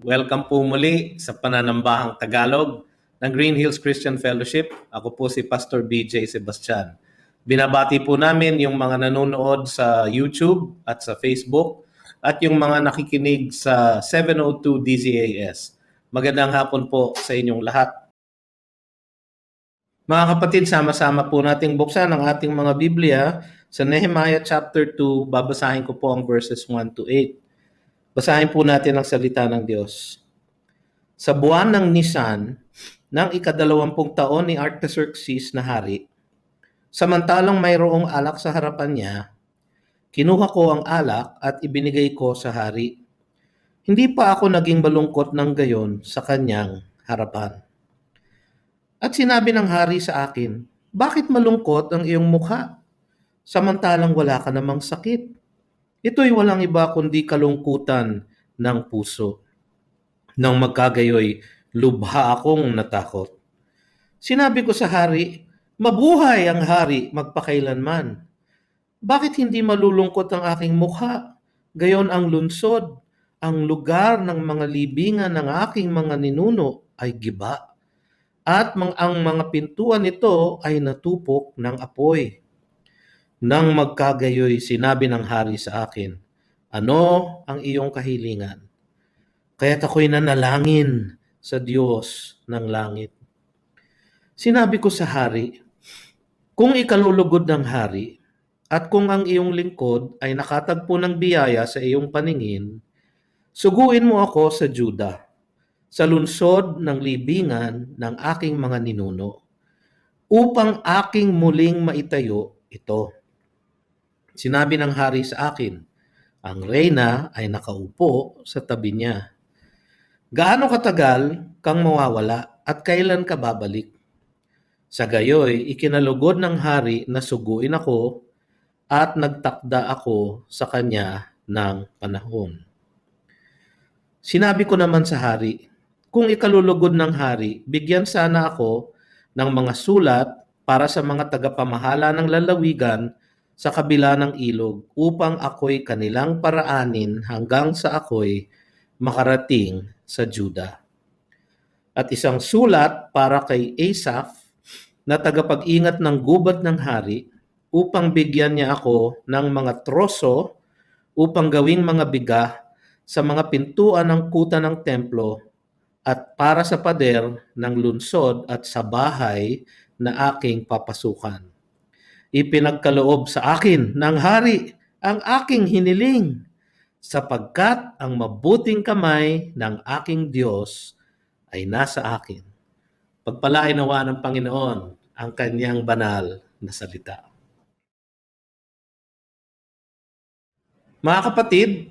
Welcome po muli sa Pananambahang Tagalog ng Green Hills Christian Fellowship. Ako po si Pastor BJ Sebastian. Binabati po namin yung mga nanonood sa YouTube at sa Facebook at yung mga nakikinig sa 702 DZAS. Magandang hapon po sa inyong lahat. Mga kapatid, sama-sama po nating buksan ang ating mga Biblia sa Nehemiah chapter 2. Babasahin ko po ang verses 1 to 8. Basahin po natin ang salita ng Diyos. Sa buwan ng Nisan, ng ika-20 taon ni Artaxerxes na hari, samantalang mayroong alak sa harapan niya, kinuha ko ang alak at ibinigay ko sa hari. Hindi pa ako naging malungkot ng gayon sa kanyang harapan. At sinabi ng hari sa akin, bakit malungkot ang iyong mukha? Samantalang wala ka namang sakit. Ito'y walang iba kundi kalungkutan ng puso. Nang magkagayoy, lubha akong natakot. Sinabi ko sa hari, mabuhay ang hari magpakailanman. Bakit hindi malulungkot ang aking mukha? Gayon ang lunsod, ang lugar ng mga libingan ng aking mga ninuno ay giba. At ang mga pintuan nito ay natupok ng apoy. Nang magkagayoy, sinabi ng hari sa akin, ano ang iyong kahilingan? Kaya't ako'y nanalangin sa Diyos ng langit. Sinabi ko sa hari, kung ikalulugod ng hari, at kung ang iyong lingkod ay nakatagpo ng biyaya sa iyong paningin, suguin mo ako sa Juda, sa lunsod ng libingan ng aking mga ninuno, upang aking muling maitayo ito. Sinabi ng hari sa akin, ang reyna ay nakaupo sa tabi niya. Gaano katagal kang mawawala at kailan ka babalik? Sa gayoy, ikinalugod ng hari na suguin ako at nagtakda ako sa kanya ng panahon. Sinabi ko naman sa hari, kung ikalulugod ng hari, bigyan sana ako ng mga sulat para sa mga tagapamahala ng lalawigan sa kabila ng ilog upang ako'y kanilang paraanin hanggang sa ako'y makarating sa Juda. At isang sulat para kay Asaph na tagapag-ingat ng gubat ng hari upang bigyan niya ako ng mga troso upang gawing mga biga sa mga pintuan ng kuta ng templo at para sa pader ng lunsod at sa bahay na aking papasukan. Ipinagkaloob sa akin ng hari ang aking hiniling, sapagkat ang mabuting kamay ng aking Diyos ay nasa akin. Pagpalain nawa ng Panginoon ang kanyang banal na salita. Mga kapatid,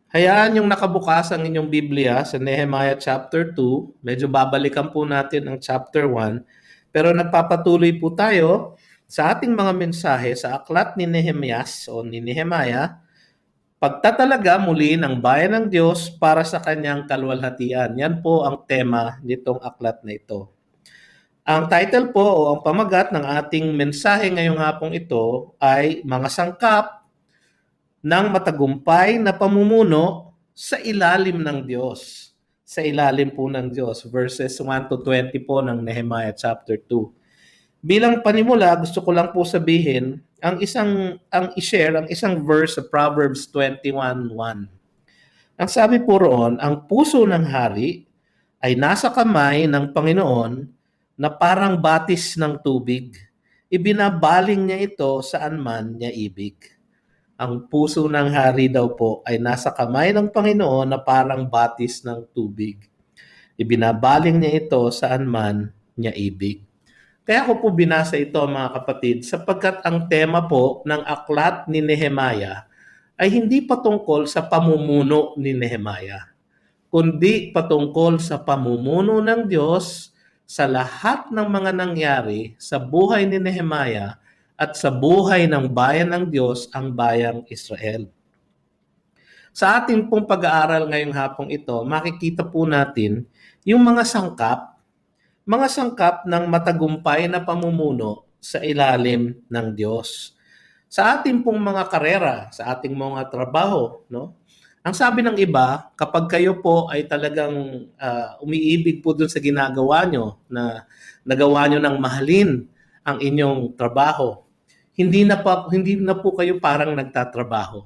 hayaan yung nakabukas ang inyong Biblia sa Nehemiah chapter 2. Medyo babalikan po natin ang chapter 1. Pero nagpapatuloy po tayo sa ating mga mensahe sa aklat ni Nehemias o ni Nehemiah, pagtatalaga muli ng bayan ng Diyos para sa kanyang kaluwalhatian. Yan po ang tema nitong aklat na ito. Ang title po o ang pamagat ng ating mensahe ngayong hapong ito ay Mga Sangkap ng Matagumpay na Pamumuno sa Ilalim ng Diyos. Sa ilalim po ng Diyos. Verses 1 to 20 po ng Nehemiah chapter 2. Bilang panimula, gusto ko lang po sabihin ang isang verse sa Proverbs 21:1. Ang sabi po roon, ang puso ng hari ay nasa kamay ng Panginoon na parang batis ng tubig. Ibinabaling niya ito saan man niya ibig. Ang puso ng hari daw po ay nasa kamay ng Panginoon na parang batis ng tubig. Ibinabaling niya ito saan man niya ibig. Kaya ko po binasa ito mga kapatid sapagkat ang tema po ng aklat ni Nehemiah ay hindi patungkol sa pamumuno ni Nehemiah, kundi patungkol sa pamumuno ng Diyos sa lahat ng mga nangyari sa buhay ni Nehemiah at sa buhay ng bayan ng Diyos, ang bayang Israel. Sa ating pong pag-aaral ngayong hapong ito, makikita po natin yung mga sangkap ng matagumpay na pamumuno sa ilalim ng Diyos. Sa ating pong mga karera, sa ating mga trabaho, no? Ang sabi ng iba, kapag kayo po ay talagang umiibig po dun sa ginagawa nyo, na nagawa nyo ng mahalin ang inyong trabaho, hindi na po kayo parang nagtatrabaho.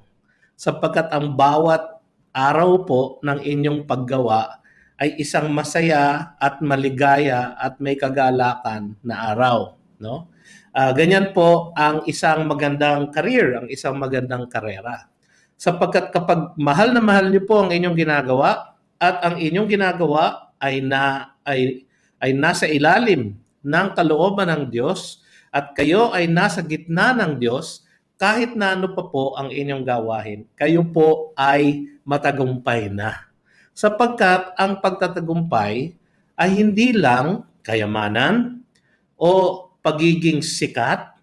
Sapagkat ang bawat araw po ng inyong paggawa ay isang masaya at maligaya at may kagalakan na araw, no? Ganyan po ang isang magandang career, ang isang magandang karera. Sapagkat kapag mahal na mahal niyo po ang inyong ginagawa at ang inyong ginagawa ay nasa ilalim ng kalooban ng Diyos at kayo ay nasa gitna ng Diyos, kahit na ano pa po ang inyong gawain, kayo po ay matagumpay na. Sapagkat ang pagtatagumpay ay hindi lang kayamanan o pagiging sikat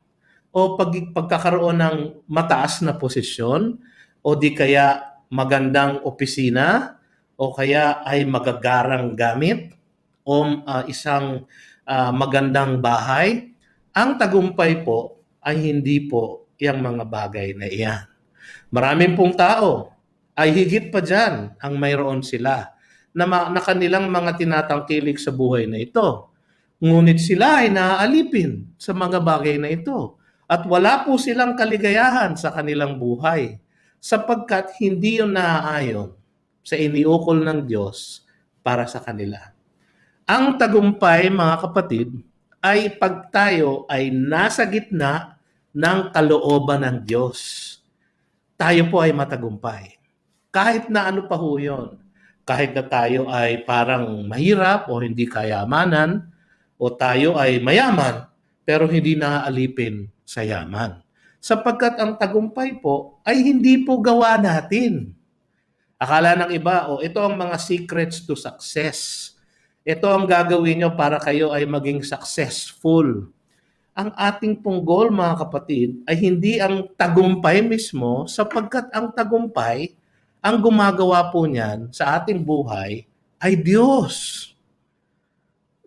o pagkakaroon ng mataas na posisyon o di kaya magandang opisina o kaya ay magagarang gamit o isang magandang bahay. Ang tagumpay po ay hindi po yung mga bagay na iyan. Maraming pong tao ay higit pa dyan ang mayroon sila na kanilang mga tinatangkilik sa buhay na ito. Ngunit sila ay naaalipin sa mga bagay na ito at wala po silang kaligayahan sa kanilang buhay sapagkat hindi yun naaayon sa iniukol ng Diyos para sa kanila. Ang tagumpay, mga kapatid, ay pag tayo ay nasa gitna ng kalooban ng Diyos. Tayo po ay matagumpay. Kahit na ano pa ho yun. Kahit na tayo ay parang mahirap o hindi kayamanan, o tayo ay mayaman, pero hindi naaalipin sa yaman. Sapagkat ang tagumpay po ay hindi po gawa natin. Akala ng iba, ito ang mga secrets to success. Ito ang gagawin nyo para kayo ay maging successful. Ang ating pong goal, mga kapatid, ay hindi ang tagumpay mismo, sapagkat ang tagumpay, ang gumagawa po niyan sa ating buhay ay Diyos.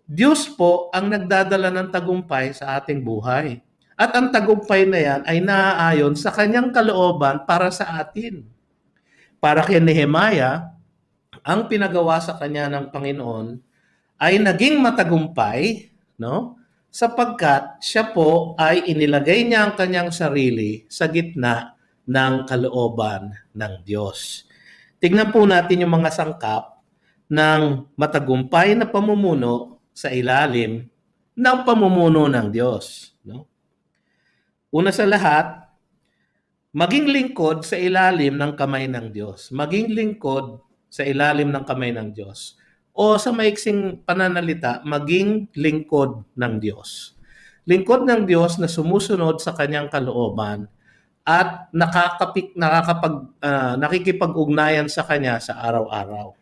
Diyos po ang nagdadala ng tagumpay sa ating buhay. At ang tagumpay na yan ay naaayon sa kanyang kalooban para sa atin. Para kay Nehemiah, ang pinagawa sa kanya ng Panginoon ay naging matagumpay, no? Sapagkat siya po ay inilagay niya ang kanyang sarili sa gitna ng kalooban ng Diyos. Tingnan po natin yung mga sangkap ng matagumpay na pamumuno sa ilalim ng pamumuno ng Diyos, no? Una sa lahat, maging lingkod sa ilalim ng kamay ng Diyos. Maging lingkod sa ilalim ng kamay ng Diyos. O sa maiksing pananalita, maging lingkod ng Diyos. Lingkod ng Diyos na sumusunod sa kanyang kalooban at nakikipag-ugnayan sa kanya sa araw-araw.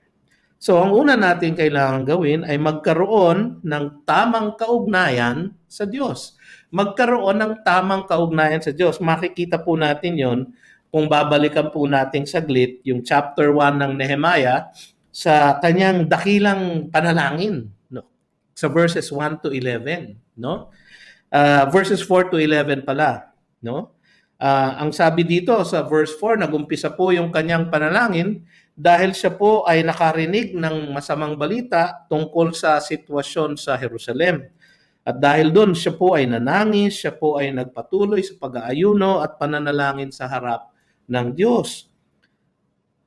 So, ang una natin kailangan gawin ay magkaroon ng tamang kaugnayan sa Diyos. Magkaroon ng tamang kaugnayan sa Diyos. Makikita po natin yon kung babalikan po natin saglit yung chapter 1 ng Nehemiah sa kanyang dakilang panalangin, no? Sa verses 1 to 11, no? Verses 4 to 11 pala, no? Ang sabi dito sa verse 4, nagumpisa po yung kanyang panalangin dahil siya po ay nakarinig ng masamang balita tungkol sa sitwasyon sa Jerusalem. At dahil doon, siya po ay nanangis, siya po ay nagpatuloy sa pag-aayuno at pananalangin sa harap ng Diyos.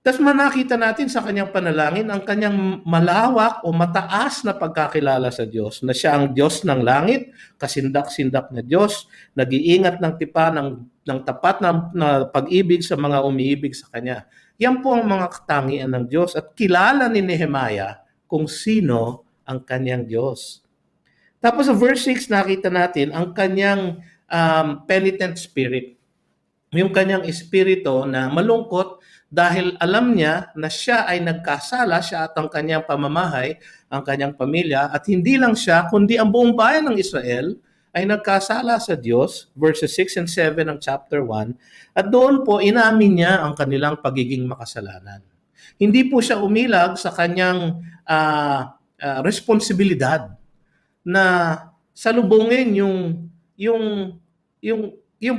Tapos manakita natin sa kanyang panalangin ang kanyang malawak o mataas na pagkakilala sa Diyos, na siya ang Diyos ng langit, kasindak-sindak na Diyos, nag-iingat ng tipa ng tapat na pag-ibig sa mga umiibig sa Kanya. Yan po ang mga katangian ng Diyos at kilala ni Nehemiah kung sino ang kanyang Diyos. Tapos sa verse 6, nakita natin ang kanyang penitent spirit. Yung kanyang espiritu na malungkot dahil alam niya na siya ay nagkasala, siya at ang kanyang pamamahay, ang kanyang pamilya, at hindi lang siya, kundi ang buong bayan ng Israel ay nagkasala sa Diyos, verses 6 and 7 ng chapter 1, at doon po inamin niya ang kanilang pagiging makasalanan. Hindi po siya umilag sa kanyang responsibilidad na salubungin yung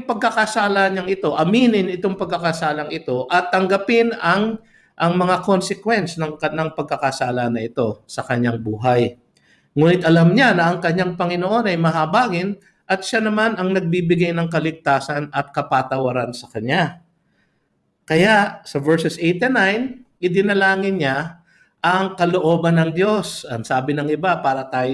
pagkakasala niyang ito, aminin itong pagkakasalang ito at tanggapin ang ang mga consequence ng pagkakasala na ito sa kanyang buhay. Ngunit alam niya na ang kanyang Panginoon ay mahabagin at siya naman ang nagbibigay ng kaligtasan at kapatawaran sa kanya. Kaya sa verses 8 and 9, idinalangin niya ang kalooban ng Diyos. Ang sabi ng iba, para tayo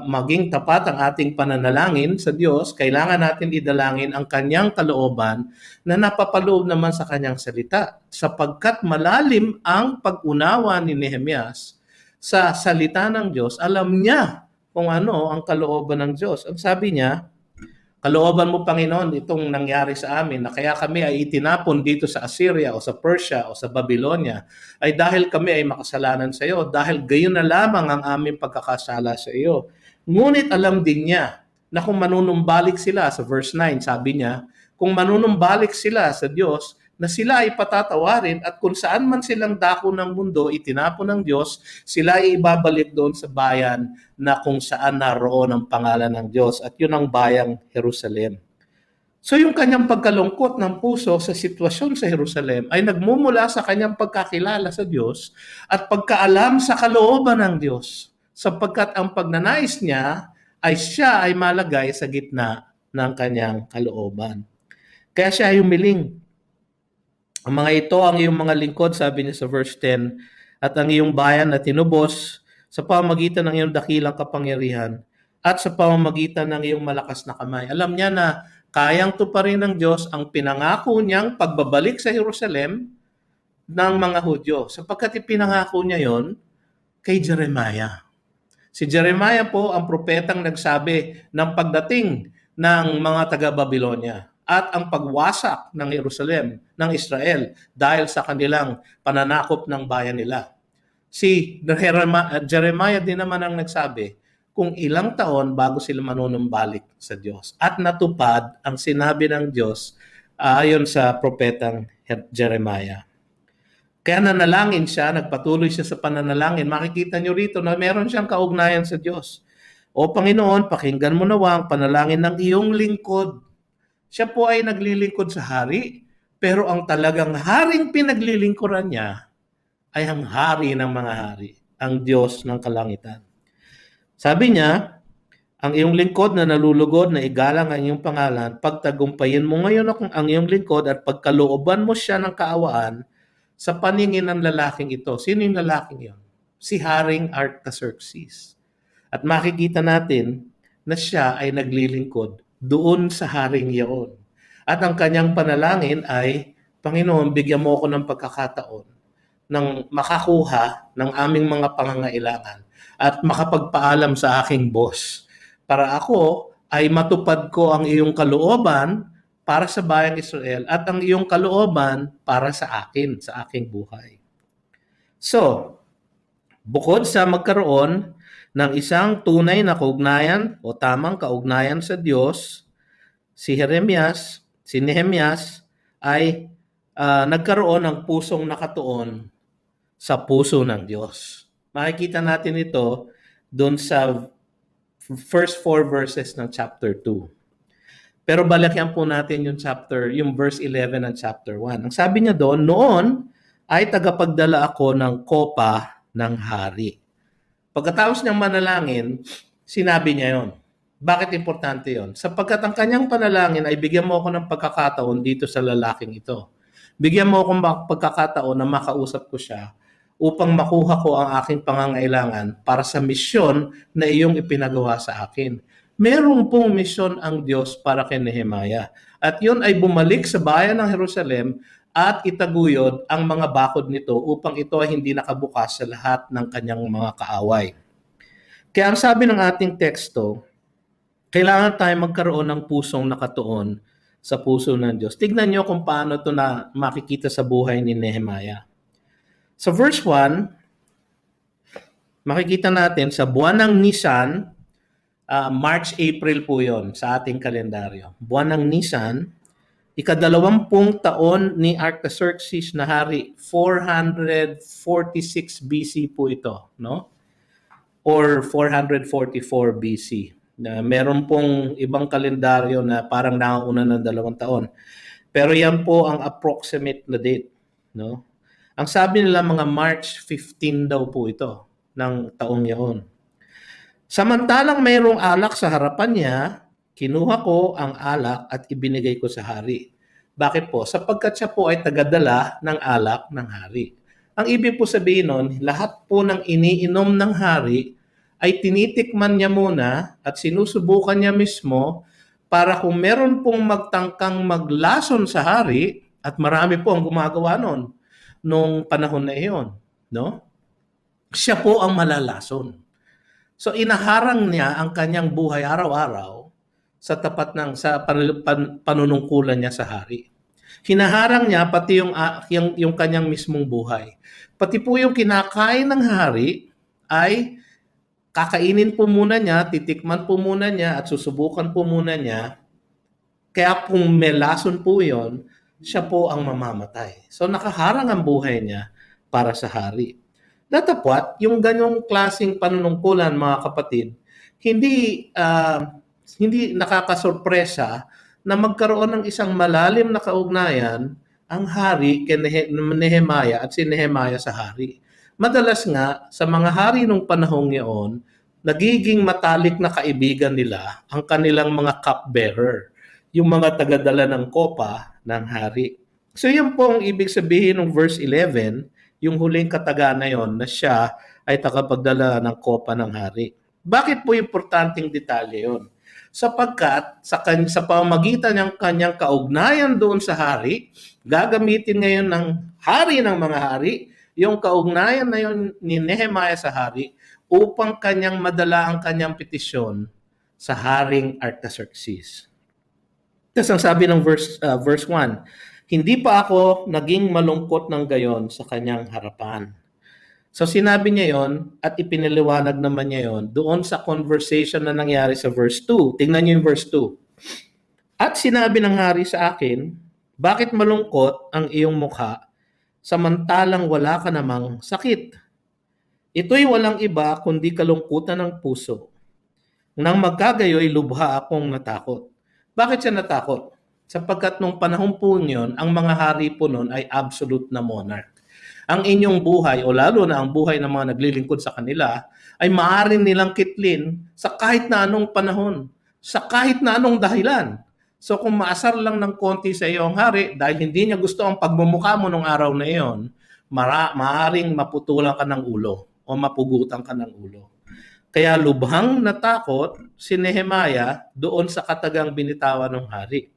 maging tapat ang ating pananalangin sa Diyos, kailangan natin idalangin ang kanyang kalooban na napapaloob naman sa kanyang salita. Sapagkat malalim ang pag-unawa ni Nehemias sa salita ng Diyos, alam niya kung ano ang kalooban ng Diyos. Ang sabi niya, kalooban mo, Panginoon, itong nangyari sa amin na kaya kami ay itinapon dito sa Assyria o sa Persia o sa Babylonia ay dahil kami ay makasalanan sa iyo, dahil gayon na lamang ang aming pagkakasala sa iyo. Ngunit alam din niya na kung manunumbalik sila, sa verse 9, sabi niya, kung manunumbalik sila sa Diyos, na sila ay patatawarin at kung saan man silang dako ng mundo, itinapon ng Diyos, sila ay ibabalik doon sa bayan na kung saan naroon ang pangalan ng Diyos at yun ang bayang Jerusalem. So yung kanyang pagkalungkot ng puso sa sitwasyon sa Jerusalem ay nagmumula sa kanyang pagkakilala sa Diyos at pagkaalam sa kalooban ng Diyos, sapagkat ang pagnanais niya ay siya ay malagay sa gitna ng kanyang kalooban. Kaya siya ay humiling. Ang mga ito ang iyong mga lingkod, sabi niya sa verse 10, at ang iyong bayan na tinubos sa pamamagitan ng iyong dakilang kapangyarihan at sa pamamagitan ng iyong malakas na kamay. Alam niya na kayang tuparin ng Diyos ang pinangako niyang pagbabalik sa Jerusalem ng mga Hudyo, sapagkat ipinangako niya yon kay Jeremiah. Si Jeremiah po ang propetang nagsabi ng pagdating ng mga taga-Babylonia at ang pagwasak ng Jerusalem, ng Israel, dahil sa kanilang pananakop ng bayan nila. Si Jeremiah din naman ang nagsabi kung ilang taon bago sila manunumbalik sa Diyos. At natupad ang sinabi ng Diyos ayon sa propetang Jeremiah. Kaya nanalangin siya, nagpatuloy siya sa pananalangin. Makikita nyo rito na meron siyang kaugnayan sa Diyos. O Panginoon, pakinggan mo nawa ang panalangin ng iyong lingkod. Siya po ay naglilingkod sa hari, pero ang talagang haring pinaglilingkuran niya ay ang hari ng mga hari, ang Diyos ng kalangitan. Sabi niya, ang iyong lingkod na nalulugod na igalang ang iyong pangalan, pagtagumpayin mo ngayon ang iyong lingkod at pagkalooban mo siya ng kaawaan sa paningin ng lalaking ito. Sino yung lalaking yon? Si Haring Artaxerxes. At makikita natin na siya ay naglilingkod doon sa haring iyon. At ang kanyang panalangin ay, Panginoon, bigyan mo ako ng pagkakataon ng makakuha ng aming mga pangangailangan at makapagpaalam sa aking boss para ako ay matupad ko ang iyong kalooban para sa bayang Israel at ang iyong kalooban para sa akin, sa aking buhay. So, bukod sa magkaroon ng isang tunay na kaugnayan o tamang kaugnayan sa Diyos, si Nehemias ay nagkaroon ng pusong nakatuon sa puso ng Diyos. Makikita natin ito doon sa first 4 verses ng chapter 2. Pero balikan po natin yung verse 11 ng chapter 1. Ang sabi niya doon, noon ay tagapagdala ako ng kopa ng hari. Pagkatapos niyang manalangin, sinabi niya yon. Bakit importante yon? Sapagkat ang kanyang panalangin ay bigyan mo ako ng pagkakataon dito sa lalaking ito. Bigyan mo ako ng pagkakataon na makausap ko siya upang makuha ko ang aking pangangailangan para sa misyon na iyong ipinagawa sa akin. Merong pong misyon ang Diyos para kay Nehemiah. At yun ay bumalik sa bayan ng Jerusalem at itaguyod ang mga bakod nito upang ito ay hindi nakabukas sa lahat ng kanyang mga kaaway. Kaya ang sabi ng ating teksto, kailangan tayo magkaroon ng pusong nakatuon sa puso ng Diyos. Tignan nyo kung paano ito na makikita sa buhay ni Nehemiah. Sa verse 1, makikita natin sa buwan ng Nisan, March, April po yon sa ating kalendaryo. Buwan ng Nisan, ika-20 taon ni Artaxerxes na hari, 446 BC po ito, no? Or 444 BC. Na meron pong ibang kalendaryo na parang nauna ng 2 taon. Pero yan po ang approximate na date, no? Ang sabi nila mga March 15 daw po ito ng taong yaon. Samantalang mayroong alak sa harapan niya, kinuha ko ang alak at ibinigay ko sa hari. Bakit po? Sapagkat siya po ay tagadala ng alak ng hari. Ang ibig po sabihin nun, lahat po ng iniinom ng hari ay tinitikman niya muna at sinusubukan niya mismo para kung meron pong magtangkang maglason sa hari, at marami po ang gumagawa nun, nung panahon na iyon, no? Siya po ang malalason. So inaharang niya ang kanyang buhay araw-araw sa tapat ng panunungkulan niya sa hari. Hinaharang niya pati yung kanyang mismong buhay. Pati po yung kinakain ng hari ay kakainin po muna niya, titikman po muna niya at susubukan po muna niya. Kaya kung may lason po yon, siya po ang mamamatay. So nakaharang ang buhay niya para sa hari. Datapwat, yung ganyong klaseng panunungkulan, mga kapatid, hindi nakakasorpresa na magkaroon ng isang malalim na kaugnayan ang hari kay Nehemiah at si Nehemiah sa hari. Madalas nga, sa mga hari nung panahong iyon, nagiging matalik na kaibigan nila ang kanilang mga cupbearer, yung mga tagadala ng kopa ng hari. So yun po ang ibig sabihin ng verse 11, yung huling kataga na yon na siya ay tagapagdala ng kopa ng hari. Bakit po importanteng detalye yon? Sapagkat sa pamamagitan ng kanyang kaugnayan doon sa hari, gagamitin ngayon ng hari ng mga hari, yung kaugnayan na yon ni Nehemiah sa hari, upang kanyang madala ang kanyang petisyon sa Haring Artaxerxes. Tapos ang sabi ng verse 1, hindi pa ako naging malungkot ng gayon sa kanyang harapan. So sinabi niya yon at ipinaliwanag naman niya yon doon sa conversation na nangyari sa verse 2. Tingnan niyo yung verse 2. At sinabi ng hari sa akin, bakit malungkot ang iyong mukha samantalang wala ka namang sakit? Ito'y walang iba kundi kalungkutan ng puso. Nang magkagayoy, lubha akong natakot. Bakit siya natakot? Sapagkat nung panahon po niyon, ang mga hari po noon ay absolute na monarch. Ang inyong buhay, o lalo na ang buhay ng mga naglilingkod sa kanila, ay maaaring nilang kitlin sa kahit na anong panahon, sa kahit na anong dahilan. So kung maasar lang ng konti sa iyo ang hari, dahil hindi niya gusto ang pagmumukha mo nung araw na iyon, maaaring maputulan ka ng ulo o mapugutan ka ng ulo. Kaya lubhang natakot si Nehemiah doon sa katagang binitawan ng hari.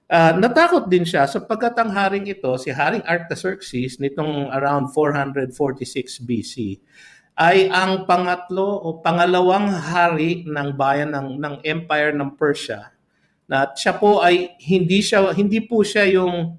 Natakot din siya sapagkat ang haring ito, si Haring Artaxerxes, nitong around 446 BC, ay ang pangalawang hari ng bayan ng Empire ng Persia. Na siya po ay hindi po siya yung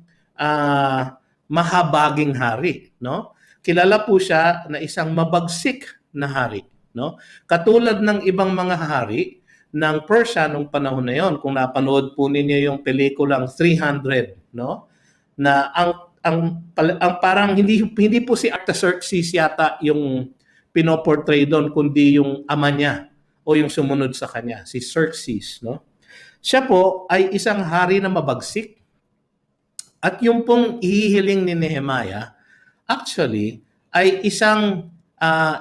mahabaging hari, no? Kilala po siya na isang mabagsik na hari, no? Katulad ng ibang mga hari ng Persia nung panahon na yon, kung napanood po ninyo yung pelikulang 300, no? Na ang parang hindi po si Artaxerxes yata yung pinoportray doon, kundi yung ama niya o yung sumunod sa kanya, si Xerxes, no? Siya po ay isang hari na mabagsik. At yung pong ihihiling ni Nehemiah, actually, ay isang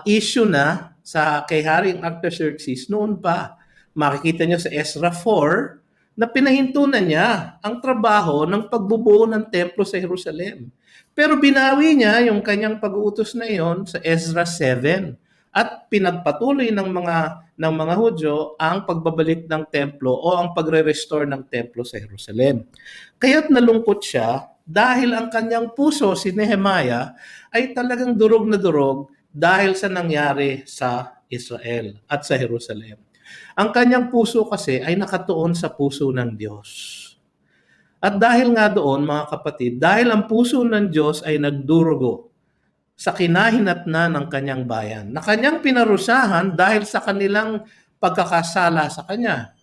issue na sa kay Haring Artaxerxes noon pa. Makikita nyo sa Ezra 4 na pinahintunan niya ang trabaho ng pagbubuo ng templo sa Jerusalem. Pero binawi niya yung kanyang pag-uutos na iyon sa Ezra 7 at pinagpatuloy ng mga Hudyo ang pagbabalik ng templo o ang pagre-restore ng templo sa Jerusalem. Kaya't nalungkot siya dahil ang kanyang puso, si Nehemiah, ay talagang durog na durog dahil sa nangyari sa Israel at sa Jerusalem. Ang kanyang puso kasi ay nakatuon sa puso ng Diyos. At dahil nga doon, mga kapatid, dahil ang puso ng Diyos ay nagdurugo sa kinahinatnan ng kanyang bayan, na kanyang pinarusahan dahil sa kanilang pagkakasala sa kanya.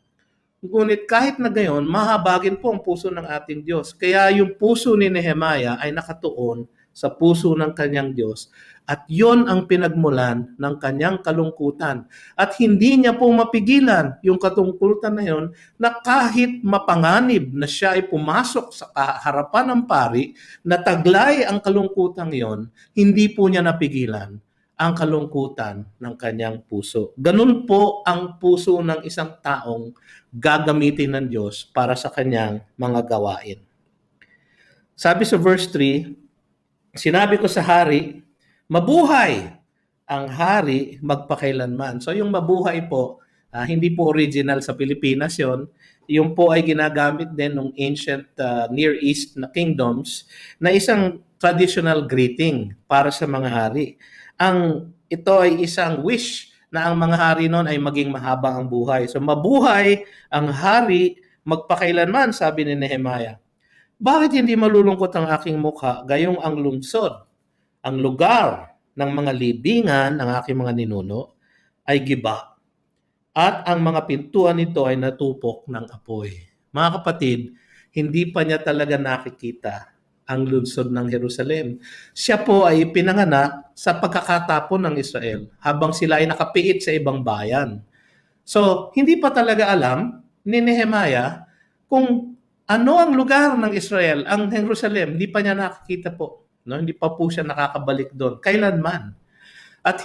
Ngunit kahit na gayon, mahabagin po ang puso ng ating Diyos. Kaya yung puso ni Nehemiah ay nakatuon sa puso ng kanyang Diyos. At yon ang pinagmulan ng kanyang kalungkutan. At hindi niya po mapigilan yung katungkutan na yon, na kahit mapanganib na siya ay pumasok sa harapan ng pari, na taglay ang kalungkutan yon, hindi po niya napigilan ang kalungkutan ng kanyang puso. Ganun po ang puso ng isang taong gagamitin ng Diyos para sa kanyang mga gawain. Sabi sa verse 3, sinabi ko sa hari, mabuhay ang hari magpakailanman. So yung mabuhay po, hindi po original sa Pilipinas yon. Yung po ay ginagamit din ng ancient Near East na kingdoms na isang traditional greeting para sa mga hari. Ito ay isang wish na ang mga hari noon ay maging mahaba ang buhay. So mabuhay ang hari magpakailanman, sabi ni Nehemiah. Bakit hindi malulungkot ang aking mukha, gayong ang lungsod, ang lugar ng mga libingan ng aking mga ninuno ay giba, at ang mga pintuan nito ay natupok ng apoy. Mga kapatid, hindi pa niya talaga nakikita ang lungsod ng Jerusalem. Siya po ay pinanganak sa pagkakatapon ng Israel habang sila ay nakapiit sa ibang bayan. So, hindi pa talaga alam ni Nehemiah kung ano ang lugar ng Israel, ang Jerusalem. Hindi pa niya nakikita po. No? Hindi pa po siya nakakabalik doon. Kailanman. At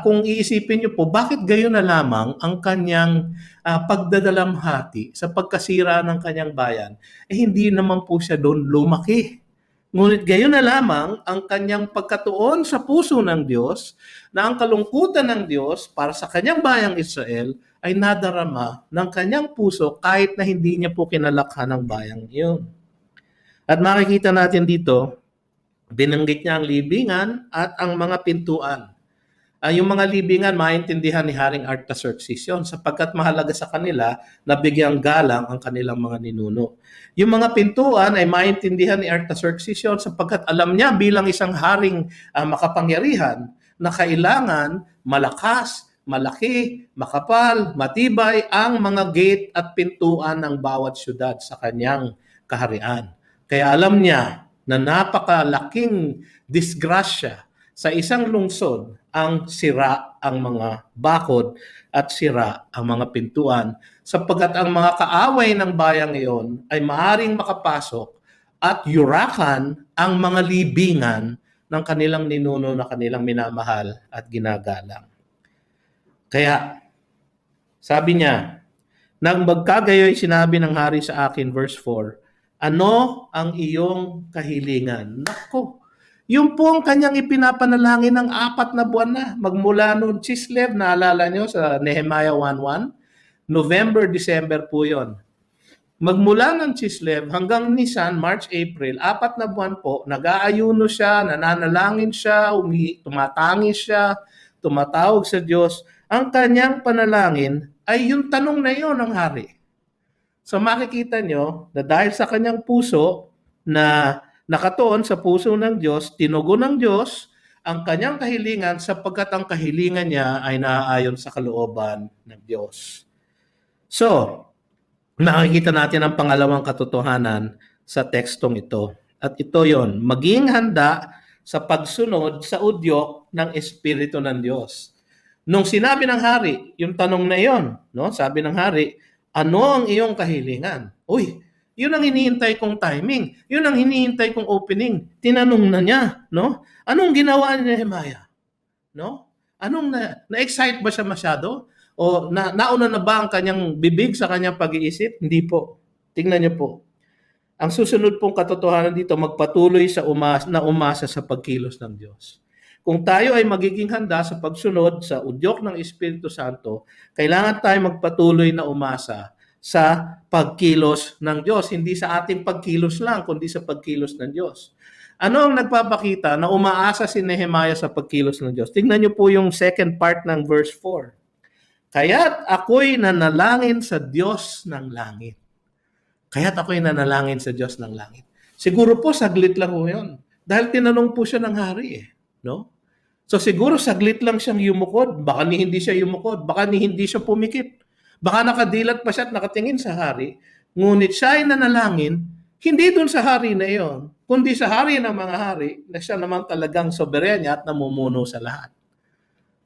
kung iisipin niyo po, bakit gayon na lamang ang kanyang pagdadalamhati sa pagkasira ng kanyang bayan? Hindi naman po siya doon lumaki. Ngunit gayon na lamang ang kanyang pagkatuon sa puso ng Diyos na ang kalungkutan ng Diyos para sa kanyang bayang Israel ay nadarama ng kanyang puso kahit na hindi niya po kinalakhan ng bayang iyon. At makikita natin dito, binanggit niya ang libingan at ang mga pintuan. Yung mga libingan, maintindihan ni Haring Artaxerxes yun sapagkat mahalaga sa kanila na bigyang galang ang kanilang mga ninuno. Yung mga pintuan ay maintindihan ni Artaxerxes yun sapagkat alam niya bilang isang haring makapangyarihan na kailangan malakas, malaki, makapal, matibay ang mga gate at pintuan ng bawat syudad sa kanyang kaharian. Kaya alam niya na napakalaking disgrasya sa isang lungsod ang sira ang mga bakod at sira ang mga pintuan sapagkat ang mga kaaway ng bayang iyon ay maaring makapasok at yurakan ang mga libingan ng kanilang ninuno na kanilang minamahal at ginagalang. Kaya, sabi niya, nang magkagayoy sinabi ng hari sa akin, verse 4, ano ang iyong kahilingan? Nako, yung po ang kanyang ipinapanalangin ng 4 na buwan na. Magmula noon, Chislev, naalala nyo sa Nehemiah 1:1? November, December po yon. Magmula ng Chislev hanggang Nisan, March, April, 4 na buwan po, nag-aayuno siya, nananalangin siya, tumatangis siya, tumatawag sa Diyos. Ang kanyang panalangin ay yung tanong na yon ng hari. So makikita nyo na dahil sa kanyang puso na nakatuon sa puso ng Diyos, tinugon ng Diyos ang kanyang kahilingan sapagkat ang kahilingan niya ay naaayon sa kalooban ng Diyos. So, nakikita natin ang pangalawang katotohanan sa tekstong ito. At ito yon, maging handa sa pagsunod sa udyok ng Espiritu ng Diyos. Nung sinabi ng hari, yung tanong na yon, no? Sabi ng hari, ano ang iyong kahilingan? Uy, yun ang hinihintay kong timing. Yun ang hinihintay kong opening. Tinanong na niya, no? Anong ginawa ni Nehemiah? No? Na-excite ba siya masyado? O nauna na ba ang kanyang bibig sa kanyang pag-iisip? Hindi po. Tingnan niyo po. Ang susunod pong katotohanan dito, magpatuloy sa umasa sa pagkilos ng Diyos. Kung tayo ay magiging handa sa pagsunod sa udyok ng Espiritu Santo, kailangan tayo magpatuloy na umasa sa pagkilos ng Diyos. Hindi sa ating pagkilos lang, kundi sa pagkilos ng Diyos. Ano ang nagpapakita na umaasa si Nehemiah sa pagkilos ng Diyos? Tingnan niyo po yung second part ng verse 4. Kaya't ako'y nanalangin sa Diyos ng langit. Kaya't ako'y nanalangin sa Diyos ng langit. Siguro po saglit lang po yun. Dahil tinanong po siya ng hari no? So siguro saglit lang siyang yumukod. Baka hindi siya yumukod. Baka hindi siya pumikit. Baka nakadilat pa siya at nakatingin sa hari. Ngunit siya ay nanalangin, hindi dun sa hari na iyon, kundi sa hari ng mga hari na siya naman talagang soberenya at namumuno sa lahat.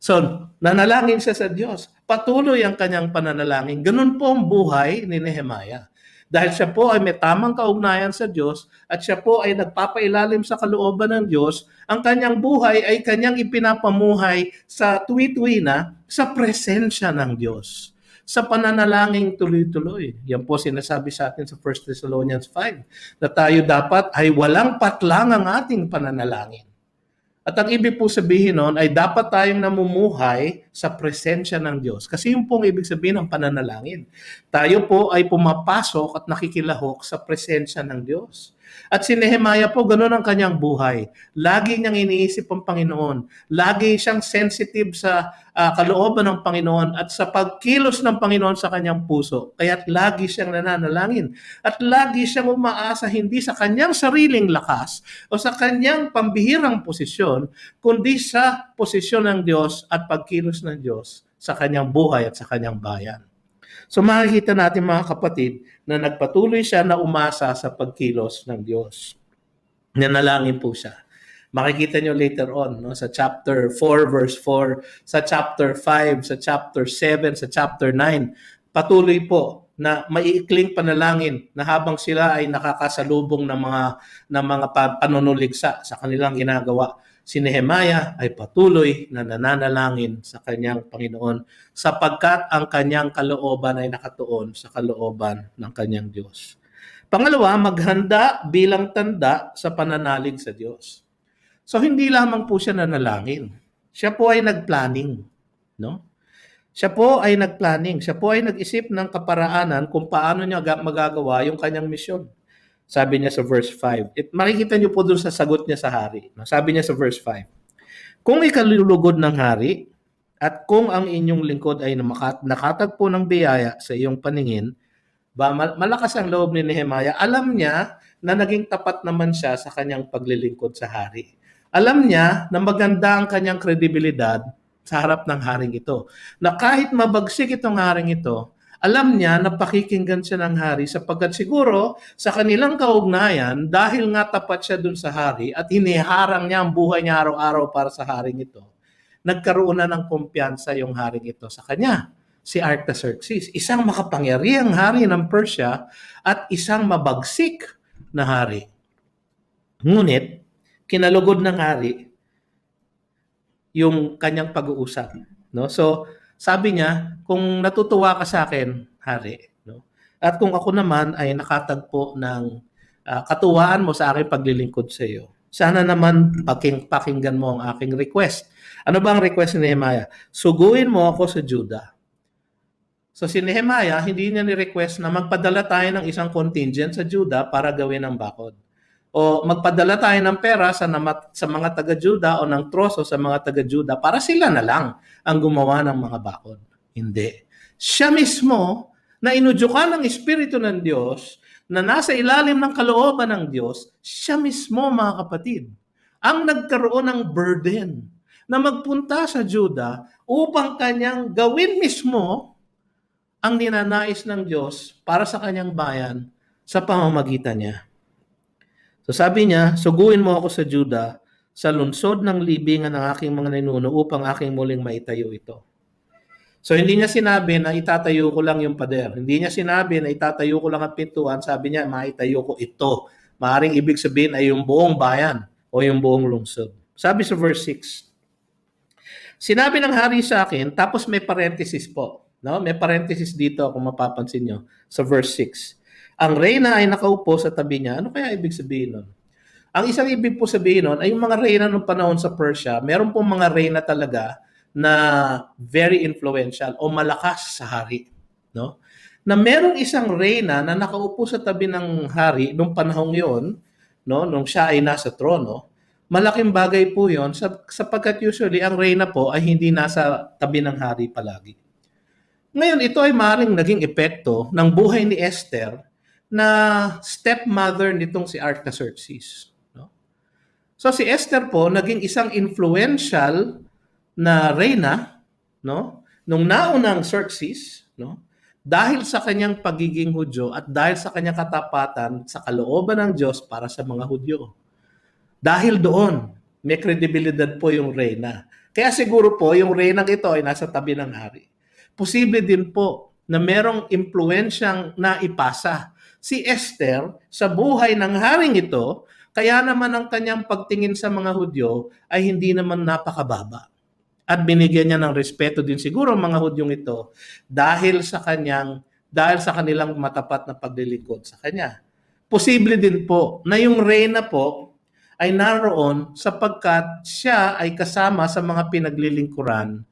So, nanalangin siya sa Diyos. Patuloy ang kanyang pananalangin. Ganun po ang buhay ni Nehemiah. Dahil siya po ay may tamang kaugnayan sa Diyos at siya po ay nagpapailalim sa kalooban ng Diyos, ang kanyang buhay ay kanyang ipinapamuhay sa tuwi-tuwi na sa presensya ng Diyos. Sa pananalangin tuloy-tuloy. Yan po sinasabi sa atin sa 1 Thessalonians 5 na tayo dapat ay walang patlang ang ating pananalangin. At ang ibig po sabihin nun ay dapat tayong namumuhay sa presensya ng Diyos. Kasi yun pong ibig sabihin ng pananalangin. Tayo po ay pumapasok at nakikilahok sa presensya ng Diyos. At si Nehemiah po, ganun ang kanyang buhay. Lagi niyang iniisip ang Panginoon. Lagi siyang sensitive sa kalooban ng Panginoon at sa pagkilos ng Panginoon sa kanyang puso. Kaya't lagi siyang nananalangin. At lagi siyang umaasa hindi sa kanyang sariling lakas o sa kanyang pambihirang posisyon, kundi sa posisyon ng Diyos at pagkilos ng Diyos sa kanyang buhay at sa kanyang bayan. So makikita natin mga kapatid na nagpatuloy siya na umasa sa pagkilos ng Diyos. Nanalangin po siya. Makikita nyo later on sa chapter 4 verse 4, sa chapter 5, sa chapter 7, sa chapter 9. Patuloy po na maiikling panalangin na habang sila ay nakakasalubong ng mga panunuligsa sa kanilang ginagawa. Si Nehemiah ay patuloy na nananalangin sa kanyang Panginoon sapagkat ang kanyang kalooban ay nakatuon sa kalooban ng kanyang Diyos. Pangalawa, maghanda bilang tanda sa pananalig sa Diyos. So hindi lamang po siya nanalangin. Siya po ay nagplanning, no? Siya po ay nagplanning. Siya po ay nag-isip ng kaparaanan kung paano niya magagawa yung kanyang misyon. Sabi niya sa verse 5. Makikita niyo po doon sa sagot niya sa hari. Sabi niya sa verse 5, kung ikalulugod ng hari at kung ang inyong lingkod ay nakatagpo ng biyaya sa iyong paningin, malakas ang loob ni Nehemiah. Alam niya na naging tapat naman siya sa kanyang paglilingkod sa hari. Alam niya na maganda ang kanyang kredibilidad sa harap ng haring ito. Na kahit mabagsik itong haring ito, alam niya na pakikinggan siya ng hari sapagkat siguro sa kanilang kaugnayan, dahil nga tapat siya dun sa hari at hiniharang niya ang buhay niya araw-araw para sa haring ito, nagkaroon na ng kumpiyansa yung haring ito sa kanya, si Artaxerxes. Isang makapangyarihang hari ng Persia at isang mabagsik na hari. Ngunit, kinalugod ng hari yung kanyang pag-uusap. No? So, sabi niya, kung natutuwa ka sa akin, hari, no? At kung ako naman ay nakatagpo ng katuwaan mo sa aking paglilingkod sa iyo, sana naman pakinggan mo ang aking request. Ano ba ang request ni Nehemiah? Suguin mo ako sa Judah. So si Nehemiah, hindi niya ni-request na magpadala tayo ng isang contingent sa Judah para gawin ang bakod. O magpadala tayo ng pera sa mga taga-Juda o ng troso sa mga taga-Juda para sila na lang ang gumawa ng mga bakod. Hindi. Siya mismo na inudyukan ng Espiritu ng Diyos na nasa ilalim ng kalooban ng Diyos, siya mismo mga kapatid, ang nagkaroon ng burden na magpunta sa Juda upang kanyang gawin mismo ang ninanais ng Diyos para sa kanyang bayan sa pamamagitan niya. So sabi niya, suguin mo ako sa Juda, sa lungsod ng libingan ng aking mga ninuno upang aking muling maitayo ito. So hindi niya sinabi na itatayo ko lang yung pader. Hindi niya sinabi na itatayo ko lang ang pintuan. Sabi niya, maitayo ko ito. Maaring ibig sabihin ay yung buong bayan o yung buong lungsod. Sabi sa verse 6, sinabi ng hari sa akin, tapos may parenthesis po. No? May parenthesis dito kung mapapansin nyo sa verse 6. Ang reyna ay nakaupo sa tabi niya. Ano kaya ibig sabihin nun? Ang isang ibig po sabihin nun ay yung mga reyna nung panahon sa Persia, meron pong mga reyna talaga na very influential o malakas sa hari. No? Na merong isang reyna na nakaupo sa tabi ng hari nung panahong yon, no? Nung siya ay nasa trono, malaking bagay po yon sapagkat usually ang reyna po ay hindi nasa tabi ng hari palagi. Ngayon, ito ay maaaring naging epekto ng buhay ni Esther na stepmother nitong si Artaxerxes. No? So si Esther po naging isang influential na reyna, no? Nung naunang Xerxes, no? dahil sa kanyang pagiging Hudyo at dahil sa kanyang katapatan sa kalooban ng Diyos para sa mga Hudyo. Dahil doon, may kredibilidad po yung reyna. Kaya siguro po, yung reynang ito ay nasa tabi ng hari. Posible din po na merong impluensyang naipasa si Esther sa buhay ng haring ito, kaya naman ang kanyang pagtingin sa mga Hudyo ay hindi naman napakababa. At binigyan niya ng respeto din siguro ang mga Hudyong ito dahil sa kanilang matapat na paglilingkod sa kanya. Posible din po na yung reyna po ay naroon sapagkat siya ay kasama sa mga pinaglilingkuran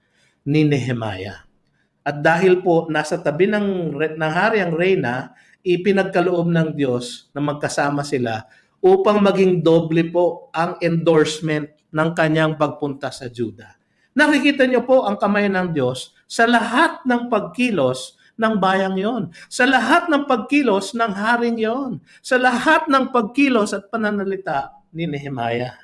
ni Nehemiah. At dahil po nasa tabi ng hari ang reyna, ipinagkaloob ng Diyos na magkasama sila upang maging doble po ang endorsement ng kanyang pagpunta sa Juda. Nakikita niyo po ang kamay ng Diyos sa lahat ng pagkilos ng bayang yon, sa lahat ng pagkilos ng haring yon, sa lahat ng pagkilos at pananalita ni Nehemiah.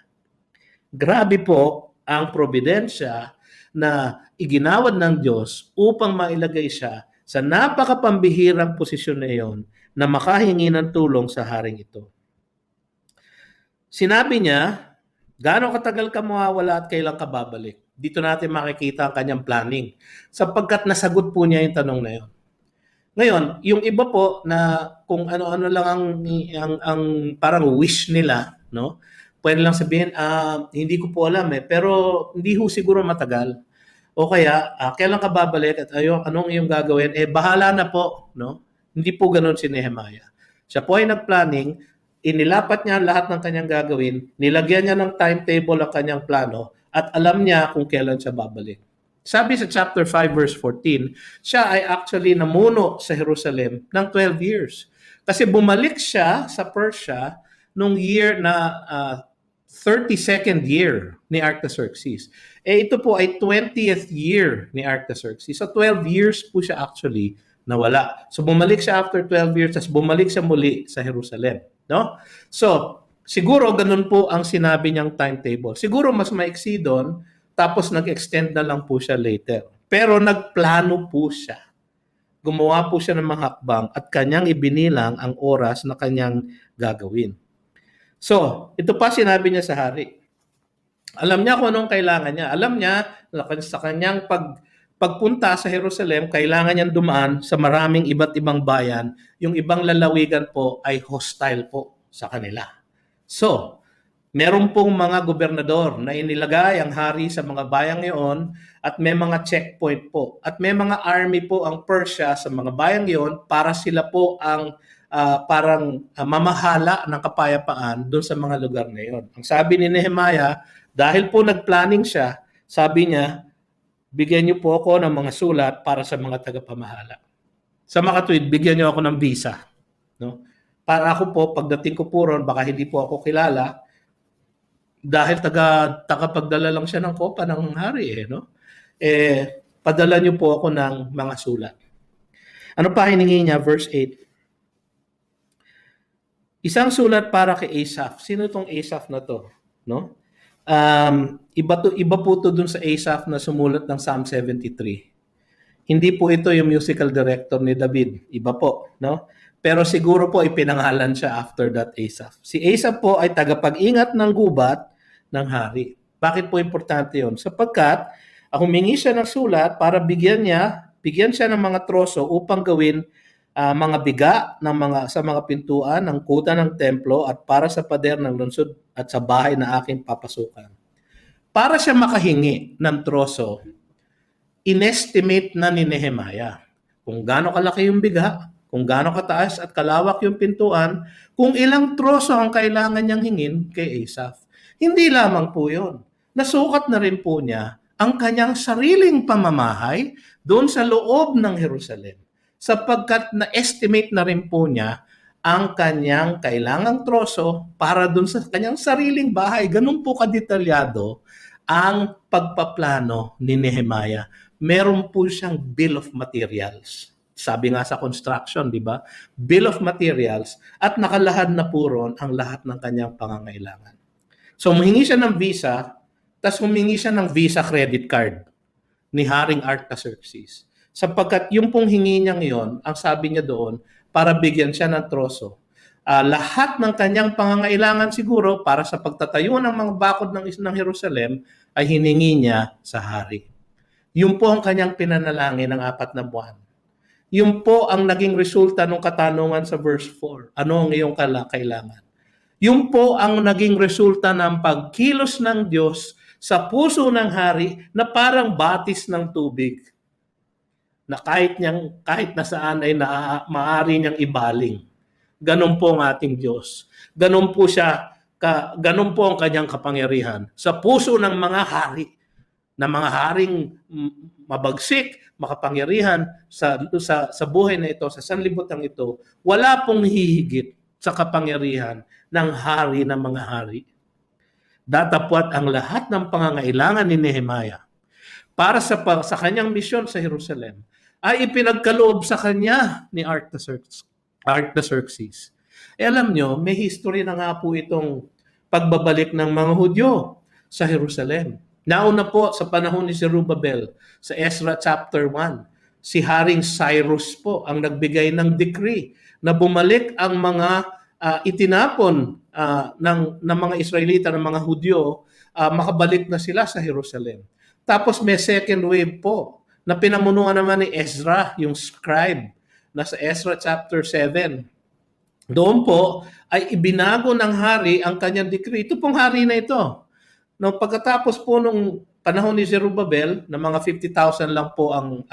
Grabe po ang probidensya na iginawad ng Diyos upang mailagay siya sa napakapambihirang posisyon na iyon na makahingi ng tulong sa haring ito. Sinabi niya, gaano katagal ka mawawala at kailan ka babalik? Dito natin makikita ang kanyang planning sapagkat nasagot po niya yung tanong na yun. Ngayon, yung iba po na kung ano-ano lang ang parang wish nila, no? Pwede lang sabihin, hindi ko po alam pero hindi ho siguro matagal. O kaya, kailan ka babalik at anong iyong gagawin? Bahala na po, no? Hindi po ganoon si Nehemiah. Siya po ay nagplanning, inilapat niya lahat ng kanyang gagawin, nilagyan niya ng timetable ang kanyang plano, at alam niya kung kailan siya babalik. Sabi sa chapter 5 verse 14, siya ay actually namuno sa Jerusalem ng 12 years. Kasi bumalik siya sa Persia nung year na 32nd year ni Artaxerxes. Ito po ay 20th year ni Artaxerxes. So 12 years po siya actually nawala. So bumalik siya after 12 years, tapos bumalik siya muli sa Jerusalem. No? So, siguro ganun po ang sinabi niyang timetable. Siguro mas maiksi doon, tapos nag-extend na lang po siya later. Pero nagplano po siya. Gumawa po siya ng mga hakbang at kanyang ibinilang ang oras na kanyang gagawin. So, ito pa sinabi niya sa hari. Alam niya kung anong kailangan niya. Alam niya na sa kanyang pagpunta sa Jerusalem, kailangan niyang dumaan sa maraming iba't ibang bayan. Yung ibang lalawigan po ay hostile po sa kanila. So, meron pong mga gobernador na inilagay ang hari sa mga bayang iyon at may mga checkpoint po. At may mga army po ang Persia sa mga bayang iyon para sila po ang mamahala ng kapayapaan doon sa mga lugar na iyon. Ang sabi ni Nehemiah, dahil po nagplanning siya, sabi niya, bigyan niyo po ako ng mga sulat para sa mga tagapamahala. Sa makatuwid, bigyan niyo ako ng visa. No? Para ako po, pagdating ko po ron, baka hindi po ako kilala, dahil tagapagdala lang siya ng kopa ng hari. No? Padala niyo po ako ng mga sulat. Ano pa hiningi niya? Verse 8. Isang sulat para kay Asaph. Sino itong Asaph na to? No? Iba po to dun sa Asaph na sumulat ng Psalm 73. Hindi po ito yung musical director ni David. Iba po. No? Pero siguro po ipinangalan siya after that Asaph. Si Asaph po ay tagapag-ingat ng gubat ng hari. Bakit po importante yun? Sapagkat humingi siya ng sulat para bigyan siya ng mga troso upang gawin mga biga sa mga pintuan ng kuta ng templo at para sa pader ng lungsod at sa bahay na aking papasukan. Para siya makahingi ng troso, inestimate na ni Nehemiah kung gaano kalaki yung biga, kung gaano kataas at kalawak yung pintuan, kung ilang troso ang kailangan niyang hingin kay Asaph. Hindi lamang po yun. Nasukat na rin po niya ang kanyang sariling pamamahay doon sa loob ng Jerusalem, sapagkat na-estimate na rin po niya ang kanyang kailangang troso para doon sa kanyang sariling bahay. Ganun po kadetalyado ang pagpaplano ni Nehemiah. Meron po siyang bill of materials. Sabi nga sa construction, di ba? Bill of materials at nakalahad na po ron ang lahat ng kanyang pangangailangan. So humingi siya ng visa, tapos humingi siya ng visa credit card ni Haring Artaxerxes. Sapagkat yung pong hingi niya ngayon, ang sabi niya doon, para bigyan siya ng troso. Lahat ng kanyang pangangailangan siguro para sa pagtatayo ng mga bakod ng Jerusalem ay hiningi niya sa hari. Yun po ang kanyang pinanalangin ng 4 na buwan. Yun po ang naging resulta ng katanungan sa verse 4. Ano ang iyong kailangan? Yun po ang naging resulta ng pagkilos ng Diyos sa puso ng hari na parang batis ng tubig. Na kahit nasaan ay maaari niyang ibaling. Ganon po ang ating Diyos. Ganon po siya, ganon po ang kanyang kapangyarihan sa puso ng mga hari, na mga haring mabagsik, makapangyarihan sa buhay na ito, sa sanlibutan ito. Wala pong hihigit sa kapangyarihan ng hari ng mga hari. Datapwat ang lahat ng pangangailangan ni Nehemiah para sa kanyang misyon sa Jerusalem ay ipinagkaloob sa kanya ni Artaxerxes. Alam nyo, may history na nga po itong pagbabalik ng mga Hudyo sa Jerusalem. Nauna po sa panahon ni Zerubbabel sa Ezra chapter 1. Si Haring Cyrus po ang nagbigay ng decree na bumalik ang mga itinapon ng mga Israelita, ng mga Hudyo, makabalik na sila sa Jerusalem. Tapos may second wave po na pinamunuan naman ni Ezra, yung scribe, na sa Ezra chapter 7. Doon po ay ibinago ng hari ang kanyang decree. Ito pong hari na ito. No, pagkatapos po nung panahon ni Zerubbabel, na mga 50,000 lang po ang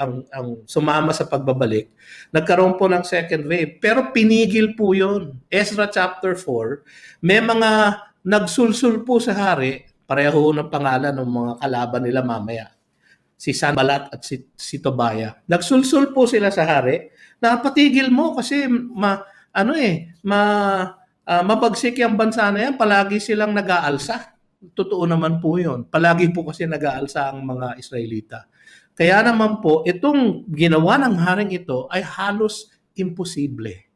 sumama sa pagbabalik, nagkaroon po ng second wave. Pero pinigil po yun. Ezra chapter 4, may mga nagsulsul po sa hari, pareho ng pangalan ng mga kalaban nila mamaya. Si Sanballat at si Tobiah. Nagsulsul po sila sa hari, napatigil mo kasi mabagsik yung bansa na yan, palagi silang nag-aalsa. Totoo naman po yun. Palagi po kasi nag-aalsa ang mga Israelita. Kaya naman po, itong ginawa ng haring ito ay halos imposible.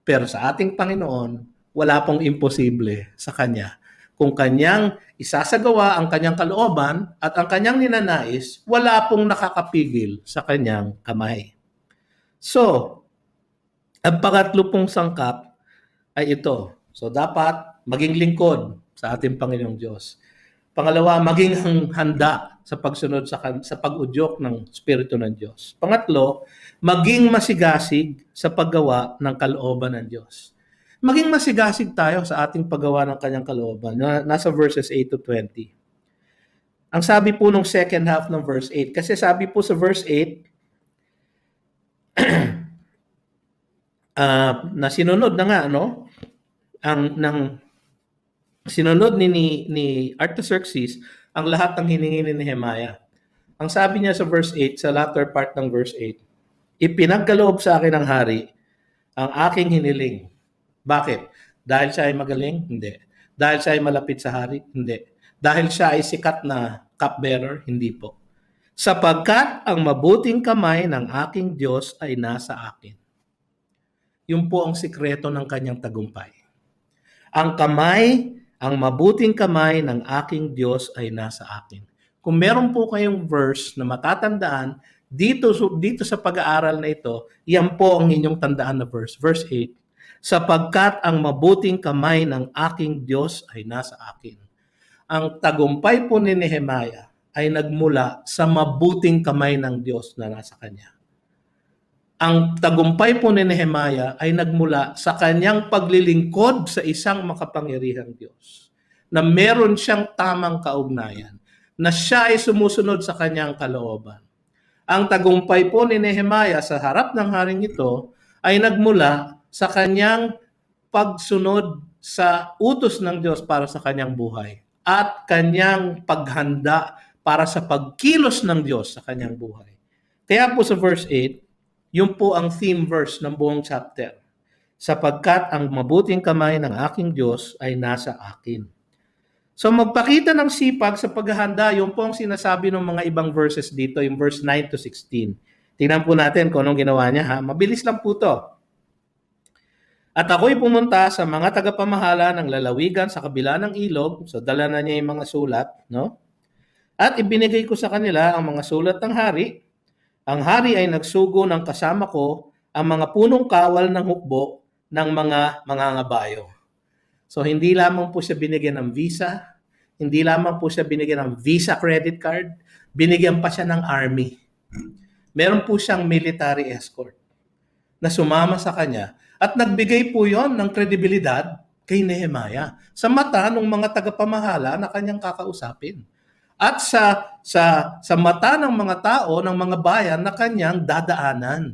Pero sa ating Panginoon, wala pong imposible sa Kanya. Kung Kanyang isasagawa ang Kanyang kalooban at ang Kanyang ninanais, wala pong nakakapigil sa Kanyang kamay. So, ang pangatlo pong sangkap ay ito. So, dapat maging lingkod sa ating Panginoong Diyos. Pangalawa, maging handa sa pagsunod sa pag-udyok ng Espiritu ng Diyos. Pangatlo, maging masigasig sa paggawa ng kalooban ng Diyos. Maging masigasig tayo sa ating paggawa ng kanyang kalooban. Nasa verses 8 to 20. Ang sabi po nung second half ng verse 8, kasi sabi po sa verse 8, na sinunod na nga, no? Sinunod ni Artaxerxes ang lahat ng hiningi ni Nehemiah. Ang sabi niya sa verse 8, sa latter part ng verse 8, ipinagkaloob sa akin ng hari ang aking hiniling. Bakit? Dahil siya ay magaling? Hindi. Dahil siya ay malapit sa hari? Hindi. Dahil siya ay sikat na cupbearer? Hindi po. Sapagkat ang mabuting kamay ng aking Diyos ay nasa akin. Yun po ang sikreto ng kanyang tagumpay. Ang mabuting kamay ng aking Diyos ay nasa akin. Kung meron po kayong verse na matatandaan, dito sa pag-aaral na ito, yan po ang inyong tandaan na verse. Verse 8, sapagkat ang mabuting kamay ng aking Diyos ay nasa akin. Ang tagumpay po ni Nehemiah ay nagmula sa mabuting kamay ng Diyos na nasa kanya. Ang tagumpay po ni Nehemiah ay nagmula sa kanyang paglilingkod sa isang makapangyarihang Diyos, na meron siyang tamang kaugnayan, na siya ay sumusunod sa kanyang kalooban. Ang tagumpay po ni Nehemiah sa harap ng haring ito ay nagmula sa kanyang pagsunod sa utos ng Diyos para sa kanyang buhay at kanyang paghanda para sa pagkilos ng Diyos sa kanyang buhay. Kaya po sa verse 8, yun po ang theme verse ng buong chapter. Sapagkat ang mabuting kamay ng aking Diyos ay nasa akin. So magpakita ng sipag sa paghahanda, yun po ang sinasabi ng mga ibang verses dito, yung verse 9 to 16. Tingnan po natin kung anong ginawa niya. Mabilis lang po to. At ako'y pumunta sa mga tagapamahala ng lalawigan sa kabila ng ilog. So dala na niya yung mga sulat, no? At ibinigay ko sa kanila ang mga sulat ng hari Ang hari ay nagsugo ng kasama ko ang mga punong kawal ng hukbo ng mga mangangabayo. So hindi lamang po siya binigyan ng visa, hindi lamang po siya binigyan ng visa credit card, binigyan pa siya ng army. Meron po siyang military escort na sumama sa kanya at nagbigay po yon ng kredibilidad kay Nehemiah sa mata ng mga tagapamahala na kanyang kakausapin. At sa mata ng mga tao, ng mga bayan na kanyang dadaanan.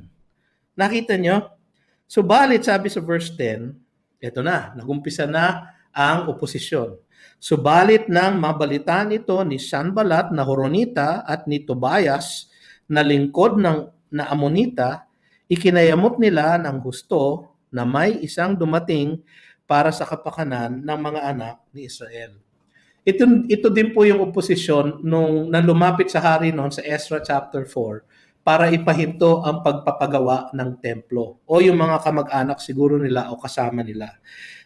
Nakita nyo? Subalit, sabi sa verse 10, ito na, nagumpisa na ang oposisyon. Subalit nang mabalitaan ito ni Sanballat na Horonita at ni Tobias na lingkod na Amonita, ikinayamot nila ng gusto na may isang dumating para sa kapakanan ng mga anak ni Israel. Ito din po yung oposisyon na lumapit sa hari noon sa Ezra chapter 4 para ipahinto ang pagpapagawa ng templo o yung mga kamag-anak siguro nila o kasama nila.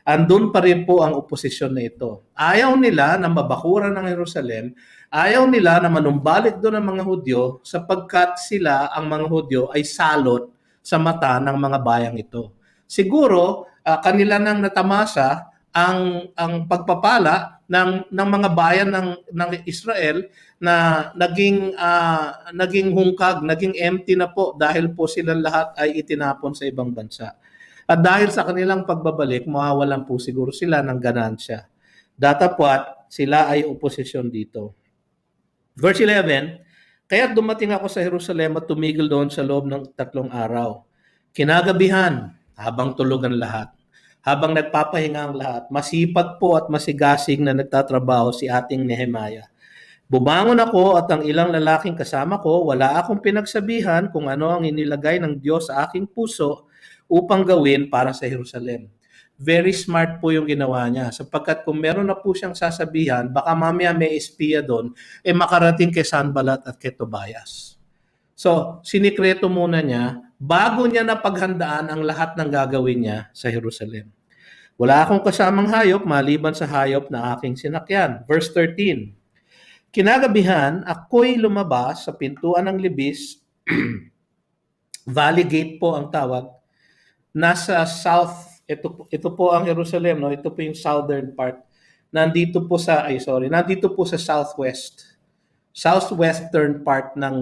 Andun pa rin po ang oposisyon na ito. Ayaw nila na mabakuran ng Jerusalem, ayaw nila na manumbalik doon ang mga Hudyo sapagkat sila, ang mga Hudyo, ay salot sa mata ng mga bayang ito. Siguro, kanila nang natamasa ang pagpapala ng mga bayan ng Israel na naging hungkag, naging empty na po dahil po silang lahat ay itinapon sa ibang bansa. At dahil sa kanilang pagbabalik, mawawalan po siguro sila ng ganansya. Datapwat, sila ay oposisyon dito. Verse 11, kaya't dumating ako sa Jerusalem at tumigil doon sa loob ng 3 araw. Kinagabihan, habang tulog ang lahat, habang nagpapahinga ang lahat, masipag po at masigasig na nagtatrabaho si ating Nehemiah. Bumangon ako at ang ilang lalaking kasama ko, wala akong pinagsabihan kung ano ang inilagay ng Diyos sa aking puso upang gawin para sa Jerusalem. Very smart po yung ginawa niya sapagkat kung meron na po siyang sasabihan, baka mamaya may espiya doon, makarating kay Sanballat at kay Tobias. So, sinikreto muna niya bago niya napaghandaan ang lahat ng gagawin niya sa Jerusalem. Wala akong kasamang hayop maliban sa hayop na aking sinakyan. Verse 13, kinagabihan, ako'y lumabas sa pintuan ng libis, Valley Gate po ang tawag, nasa south, ito po ang Jerusalem, no? Ito po yung southern part. Nandito po sa southwestern part ng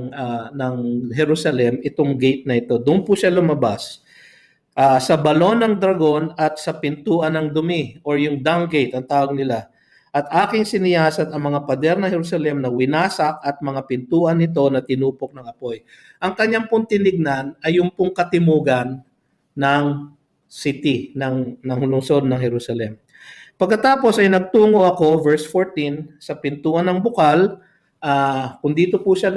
Jerusalem, itong gate na ito. Doon po siya lumabas. Sa balon ng dragon at sa pintuan ng dumi or yung dung gate ang tawag nila. At aking siniyasat ang mga pader ng Jerusalem na winasak at mga pintuan nito na tinupok ng apoy. Ang kanyang pong tinignan ay yung pong katimugan ng city, ng lungsod ng Jerusalem. Pagkatapos ay nagtungo ako, verse 14, sa pintuan ng bukal. Kung dito po siya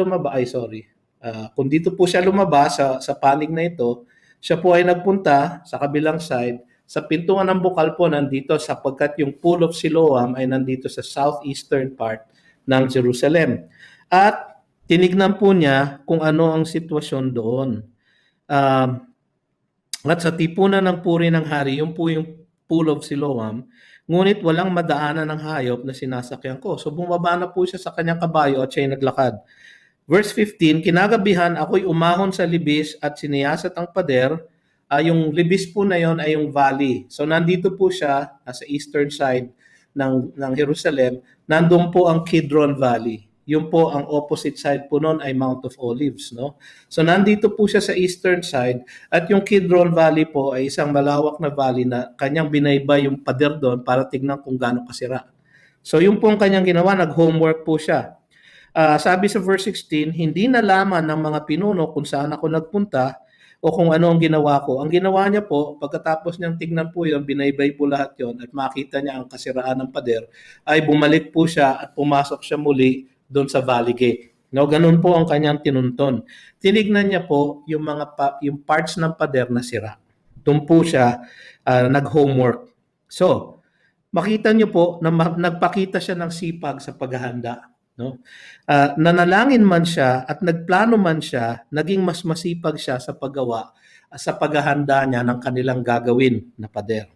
lumabas sa panig na ito, siya po ay nagpunta sa kabilang side. Sa pintuan ng bukal po nandito sapagkat yung Pool of Siloam ay nandito sa southeastern part ng Jerusalem. At tinignan po niya kung ano ang sitwasyon doon. At sa tipunan ng puri ng hari, yung po yung Pool of Siloam, ngunit walang madaanan ng hayop na sinasakyan ko. So bumaba na po siya sa kanyang kabayo at siya'y naglakad. Verse 15, kinagabihan ako'y umahon sa libis at siniyasat ang pader. Yung libis po na yon ay yung valley. So nandito po siya sa eastern side ng Jerusalem. Nandun po ang Kidron Valley. Yung po ang opposite side po noon ay Mount of Olives, no? So nandito po siya sa eastern side at yung Kidron Valley po ay isang malawak na valley na kanyang binaybay yung pader doon para tignan kung gaano kasira. So yung po ang kanyang ginawa, nag-homework po siya. Sabi sa verse 16, hindi nalaman ng mga pinuno kung saan ako nagpunta o kung ano ang ginawa ko. Ang ginawa niya po, pagkatapos niyang tignan po yun, binaybay po lahat yon at makita niya ang kasiraan ng pader, ay bumalik po siya at pumasok siya muli doon sa Valley Gate. No, ganun po ang kanyang tinunton. Tinignan niya po yung yung parts ng pader na sira. Doon po siya nag-homework. So, makita niyo po na nagpakita siya ng sipag sa paghahanda. No? Nanalangin man siya at nagplano man siya, naging mas masipag siya sa paggawa, sa paghahanda niya ng kanilang gagawin na pader.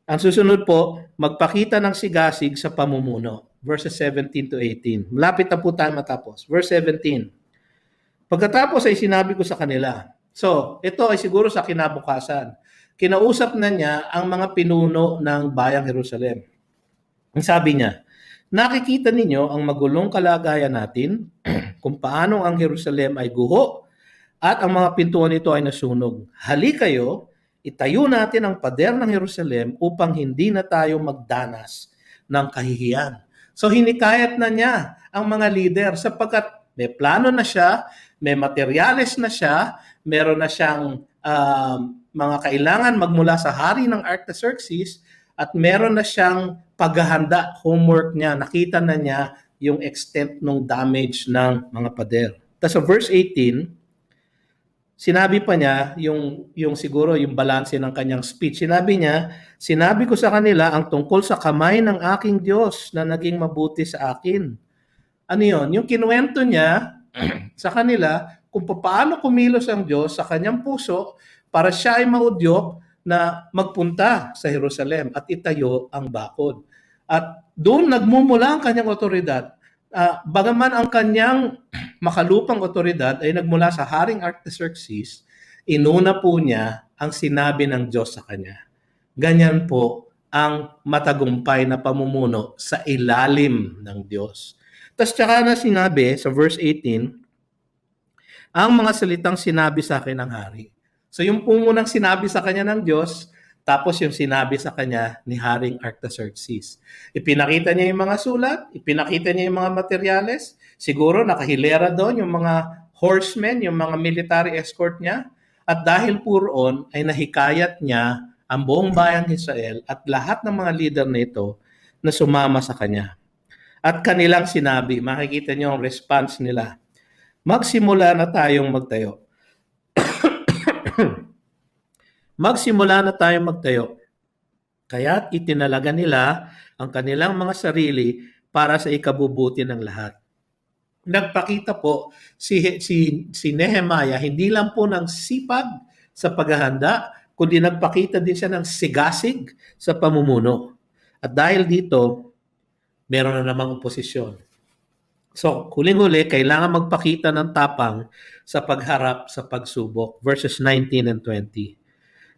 Ang susunod po, magpakita ng sigasig sa pamumuno. Verses 17 to 18. Malapit na po tayo matapos. Verse 17. Pagkatapos ay sinabi ko sa kanila. So, ito ay siguro sa kinabukasan. Kinausap na niya ang mga pinuno ng bayang Jerusalem. Ang sabi niya, nakikita ninyo ang magulong kalagayan natin kung paano ang Jerusalem ay guho at ang mga pintuan nito ay nasunog. Hali kayo, itayo natin ang pader ng Jerusalem upang hindi na tayo magdanas ng kahihiyan. So hinikayat na niya ang mga leader sapagkat may plano na siya, may materyales na siya, meron na siyang mga kailangan magmula sa hari ng Artaxerxes at meron na siyang paghahanda, homework niya, nakita na niya yung extent ng damage ng mga pader. Tapos sa verse 18, sinabi pa niya yung siguro yung balanse ng kanyang speech. Sinabi niya, sinabi ko sa kanila ang tungkol sa kamay ng aking Diyos na naging mabuti sa akin. Ano yun? Yung kinuwento niya sa kanila kung paano kumilos ang Diyos sa kanyang puso para siya ay maudyok na magpunta sa Jerusalem at itayo ang bakod. At doon nagmumula ang kanyang otoridad. Bagaman ang kanyang makalupang otoridad ay nagmula sa Haring Artaxerxes, inuna po niya ang sinabi ng Diyos sa kanya. Ganyan po ang matagumpay na pamumuno sa ilalim ng Diyos. Tapos tsaka na sinabi sa verse 18, ang mga salitang sinabi sa akin ng hari. So yung munang sinabi sa kanya ng Diyos, tapos yung sinabi sa kanya ni Haring Artaxerxes. Ipinakita niya yung mga sulat, ipinakita niya yung mga materyales, siguro nakahilera doon yung mga horsemen, yung mga military escort niya, at dahil po roon ay nahikayat niya ang buong bayang Israel at lahat ng mga leader na ito na sumama sa kanya. At kanilang sinabi, makikita niyo ang response nila, magsimula na tayong magtayo. Magsimula na tayong magtayo. Kaya't itinalaga nila ang kanilang mga sarili para sa ikabubuti ng lahat. Nagpakita po si Nehemiah hindi lang po ng sipag sa paghahanda, kundi nagpakita din siya ng sigasig sa pamumuno. At dahil dito, meron na namang oposisyon. So, huling-huli, kailangan magpakita ng tapang sa pagharap sa pagsubok. Verses 19 and 20.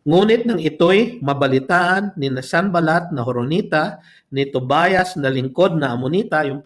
Ngunit nang ito'y mabalitaan ni Sanballat na Horonita, ni Tobias na lingkod na Amonita, yung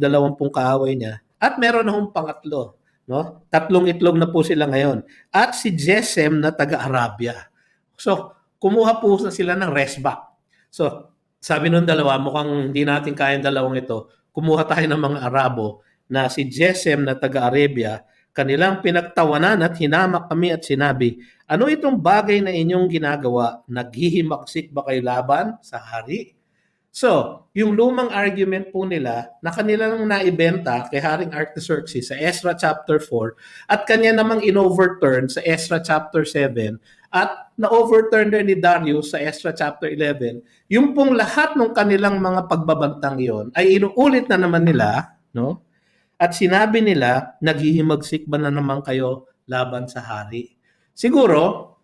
dalawang pong kaaway niya, at meron na hong pangatlo. No? 3 itlog na po sila ngayon. At si Gesem na taga-Arabia. So, kumuha po na sila ng resback. So, sabi nung dalawa, mukhang hindi natin kayang dalawang ito. Kumuha tayo ng mga Arabo na si Gesem na taga-Arabia, kanilang pinagtawanan at hinamak kami at sinabi, ano itong bagay na inyong ginagawa? Naghihimaksik ba kayo laban sa hari? So, yung lumang argument po nila na kanilang naibenta kay Haring Artaxerxes sa Ezra chapter 4 at kanya namang in-overturn sa Ezra chapter 7 at na-overturn din ni Darius sa Ezra chapter 11, yung pong lahat ng kanilang mga pagbabantang iyon ay inuulit na naman nila, no? At sinabi nila, naghihimagsik ba na naman kayo laban sa hari? Siguro,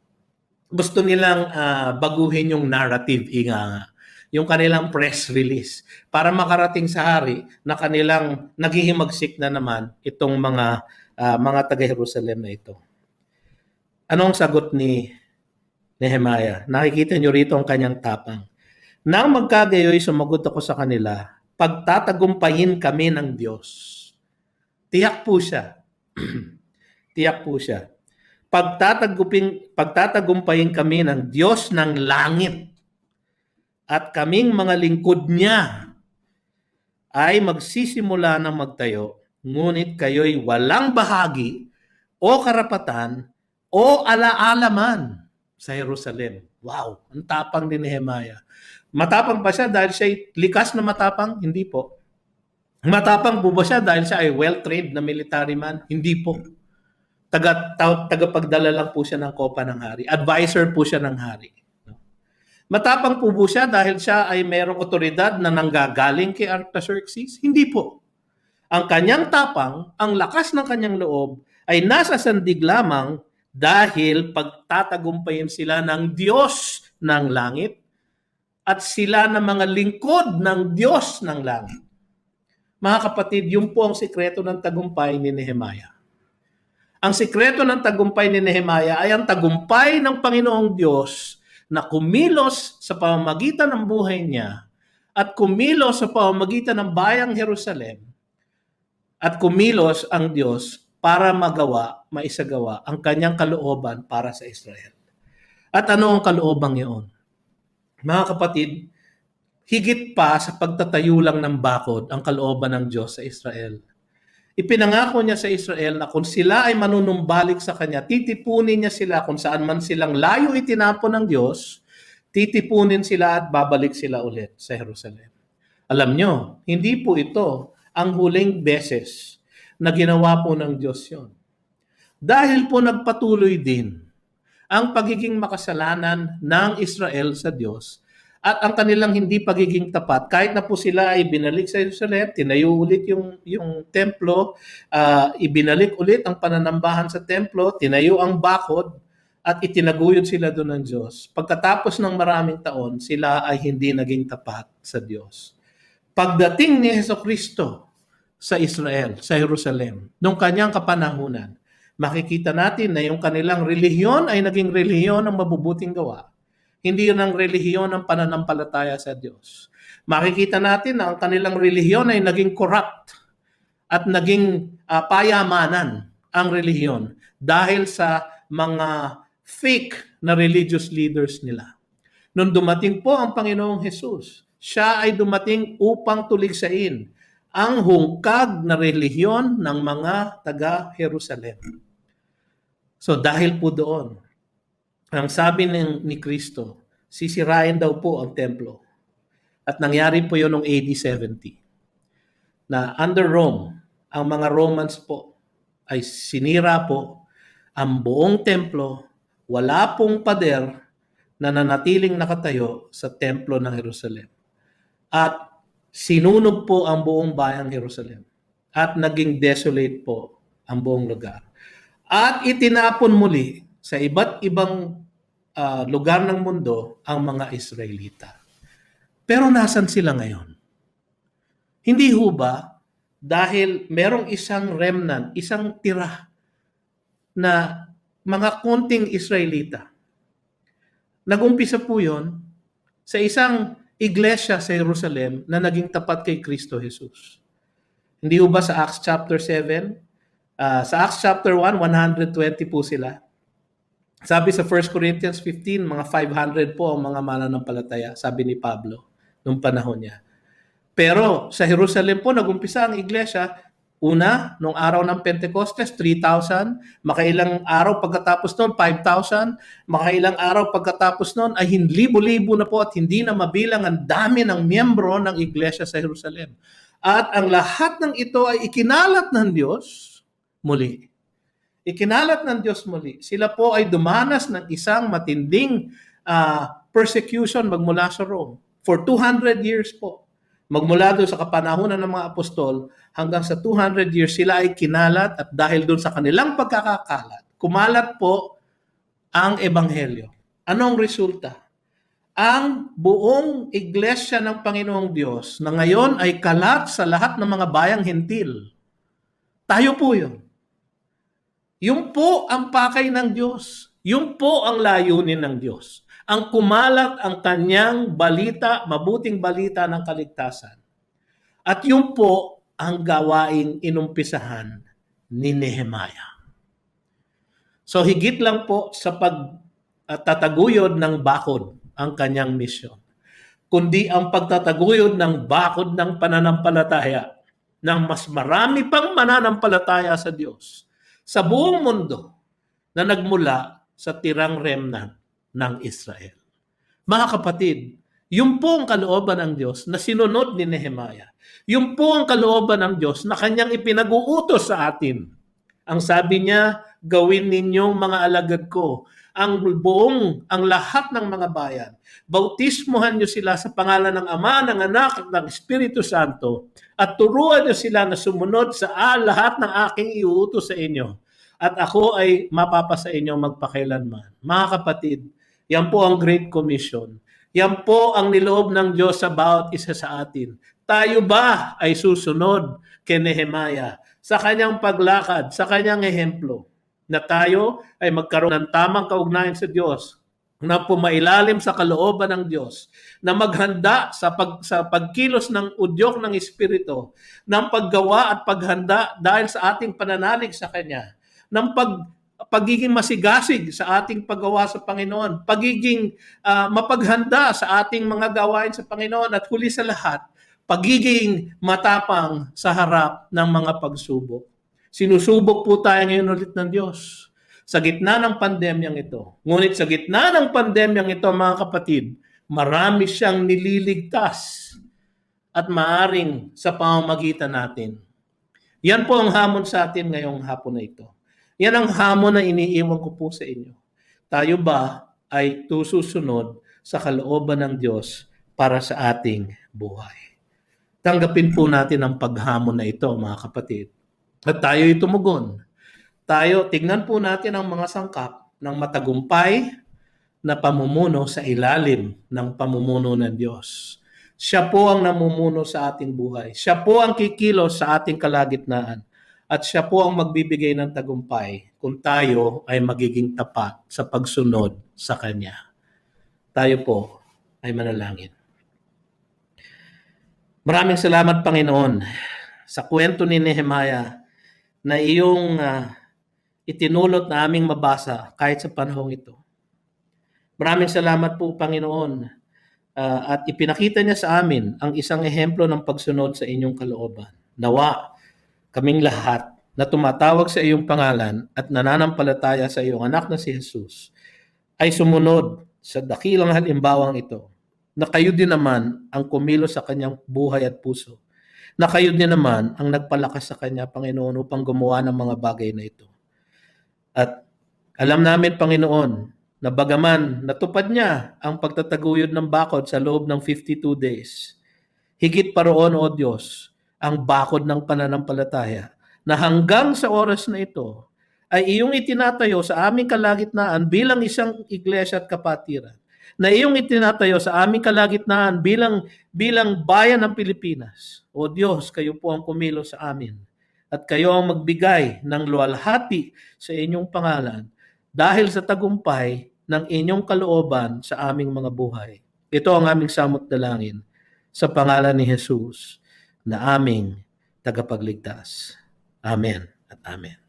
gusto nilang baguhin yung narrative, yung kanilang press release, para makarating sa hari na kanilang naghihimagsik na naman itong mga taga-Jerusalem na ito. Anong sagot ni Nehemiah? Nakikita nyo rito ang kanyang tapang. Nang magkagayoy, sumagot ako sa kanila, pagtatagumpayin kami ng Diyos. Tiyak po siya. Tiyak po siya. Pagtatagumpayin kami ng Diyos ng langit at kaming mga lingkod niya ay magsisimula ng magtayo, ngunit kayo'y walang bahagi o karapatan o alaalaman sa Jerusalem. Wow, ang tapang ni Nehemiah. Matapang pa siya dahil siya likas na matapang? Hindi po. Matapang po ba siya dahil siya ay well-trained na military man? Hindi po. Tagapagdala lang po siya ng kopa ng hari. Advisor po siya ng hari. Matapang po siya dahil siya ay mayroong otoridad na nanggagaling kay Artaxerxes? Hindi po. Ang kanyang tapang, ang lakas ng kanyang loob, ay nasa sandig lamang dahil pagtatagumpayin sila ng Diyos ng langit at sila ng mga lingkod ng Diyos ng langit. Mga kapatid, yun po ang sikreto ng tagumpay ni Nehemiah. Ang sikreto ng tagumpay ni Nehemiah ay ang tagumpay ng Panginoong Diyos na kumilos sa pamamagitan ng buhay niya at kumilos sa pamamagitan ng bayang Jerusalem at kumilos ang Diyos para maisagawa ang kanyang kalooban para sa Israel. At ano ang kaloobang iyon? Mga kapatid, higit pa sa pagtatayo lang ng bakod ang kalooban ng Diyos sa Israel. Ipinangako niya sa Israel na kung sila ay manunumbalik sa Kanya, titipunin niya sila kung saan man silang layo itinapon ng Diyos, titipunin sila at babalik sila ulit sa Jerusalem. Alam nyo, hindi po ito ang huling beses na ginawa po ng Diyos yon. Dahil po nagpatuloy din ang pagiging makasalanan ng Israel sa Diyos at ang kanilang hindi pagiging tapat, kahit na po sila ay binalik sa Jerusalem, tinayo ulit yung templo, ibinalik ulit ang pananambahan sa templo, tinayo ang bakod, at itinaguyod sila doon ng Diyos. Pagkatapos ng maraming taon, sila ay hindi naging tapat sa Diyos. Pagdating ni Jesucristo sa Israel, sa Jerusalem, nung kanyang kapanahunan, makikita natin na yung kanilang relihiyon ay naging relihiyon ng mabubuting gawa. Hindi yun ang relihiyon ng pananampalataya sa Diyos. Makikita natin na ang kanilang relihiyon ay naging corrupt at naging payamanan ang relihiyon dahil sa mga fake na religious leaders nila. Nung dumating po ang Panginoong Hesus, siya ay dumating upang tuligsain ang hungkag na relihiyon ng mga taga-Jerusalem. So dahil po doon, ang sabi ni Kristo, sisirain daw po ang templo. At nangyari po yun noong AD 70. Na under Rome, ang mga Romans po ay sinira po ang buong templo. Wala pong pader na nanatiling nakatayo sa templo ng Jerusalem. At sinunog po ang buong bayang Jerusalem. At naging desolate po ang buong lugar. At itinapon muli sa iba't ibang lugar ng mundo ang mga Israelita. Pero nasan sila ngayon? Hindi ho ba dahil merong isang remnant, isang tira na mga konting Israelita. Nag-umpisa po yun sa isang iglesia sa Jerusalem na naging tapat kay Kristo Jesus. Hindi ho ba sa Acts chapter 7? Sa Acts chapter 1, 120 po sila. Sabi sa 1 Corinthians 15, mga 500 po ang mga mananampalataya, sabi ni Pablo nung panahon niya. Pero sa Jerusalem po, nag-umpisa ang iglesia. Una, nung araw ng Pentecostes, 3,000. Makailang araw pagkatapos noon, 5,000. Makailang araw pagkatapos noon, ay libo-libo na po at hindi na mabilang ang dami ng miyembro ng iglesia sa Jerusalem. At ang lahat ng ito ay ikinalat ng Diyos muli. Ikinalat ng Diyos muli. Sila po ay dumanas ng isang matinding persecution magmula sa Rome. For 200 years po. Magmula doon sa kapanahunan ng mga apostol hanggang sa 200 years sila ay kinalat at dahil doon sa kanilang pagkakakalat, kumalat po ang ebanghelyo. Anong resulta? Ang buong iglesia ng Panginoong Diyos na ngayon ay kalat sa lahat ng mga bayang hentil. Tayo po yun. Yung po ang pakay ng Diyos. Yung po ang layunin ng Diyos. Ang kumalat ang kanyang balita, mabuting balita ng kaligtasan. At yung po ang gawaing inumpisahan ni Nehemiah. So higit lang po sa pagtataguyod ng bakod ang kanyang misyon, kundi ang pagtataguyod ng bakod ng pananampalataya ng mas marami pang mananampalataya sa Diyos sa buong mundo na nagmula sa tirang remnant ng Israel. Mga kapatid, yung po ang kalooban ng Diyos na sinunod ni Nehemiah. Yung po ang kalooban ng Diyos na kanyang ipinag-uutos sa atin. Ang sabi niya, gawin ninyong mga alagad ko ang lahat ng mga bayan. Bautismuhan niyo sila sa pangalan ng Ama, ng Anak, at ng Espiritu Santo at turuan niyo sila na sumunod sa lahat ng aking iuutos sa inyo. At ako ay mapapasa inyo magpakailanman. Mga kapatid, yan po ang Great Commission. Yan po ang niloob ng Diyos sa bawat isa sa atin. Tayo ba ay susunod kay Nehemiah sa kanyang paglakad, sa kanyang ehemplo, na tayo ay magkaroon ng tamang kaugnayan sa Diyos, na pumailalim sa kalooban ng Diyos, na maghanda sa pagkilos ng udyok ng Espiritu, ng paggawa at paghanda dahil sa ating pananalig sa Kanya, ng pagiging masigasig sa ating paggawa sa Panginoon, pagiging mapaghanda sa ating mga gawain sa Panginoon, at huli sa lahat, pagiging matapang sa harap ng mga pagsubok. Sinusubok po tayo ngayon ulit ng Diyos sa gitna ng pandemyang ito. Ngunit sa gitna ng pandemyang ito, mga kapatid, marami siyang nililigtas at maaring sa pamamagitan natin. Yan po ang hamon sa atin ngayong hapon na ito. Yan ang hamon na iniiwan ko po sa inyo. Tayo ba ay susunod sa kalooban ng Diyos para sa ating buhay? Tanggapin po natin ang paghamon na ito, mga kapatid. At tayo'y tumugon. Tignan po natin ang mga sangkap ng matagumpay na pamumuno sa ilalim ng pamumuno ng Diyos. Siya po ang namumuno sa ating buhay. Siya po ang kikilos sa ating kalagitnaan. At siya po ang magbibigay ng tagumpay kung tayo ay magiging tapat sa pagsunod sa Kanya. Tayo po ay manalangin. Maraming salamat, Panginoon, sa kwento ni Nehemiah na iyong itinulot na aming mabasa kahit sa panahong ito. Maraming salamat po, Panginoon, at ipinakita niya sa amin ang isang ehemplo ng pagsunod sa inyong kalooban. Nawa, kaming lahat na tumatawag sa iyong pangalan at nananampalataya sa iyong anak na si Jesus ay sumunod sa dakilang halimbawang ito, na kayo din naman ang kumilos sa kanyang buhay at puso, na kayo din naman ang nagpalakas sa kanya, Panginoon, upang gumawa ng mga bagay na ito. At alam namin, Panginoon, na bagaman natupad niya ang pagtataguyod ng bakod sa loob ng 52 days, higit pa roon, O Diyos, ang bakod ng pananampalataya, na hanggang sa oras na ito ay iyong itinatayo sa aming kalagitnaan bilang isang iglesia at kapatiran, na iyong itinatayo sa aming kalagitnaan bilang bayan ng Pilipinas. O Diyos, kayo po ang kumilos sa amin at kayo ang magbigay ng luwalhati sa inyong pangalan dahil sa tagumpay ng inyong kalooban sa aming mga buhay. Ito ang aming samot dalangin sa pangalan ni Jesus na aming tagapagligtas. Amen at amen.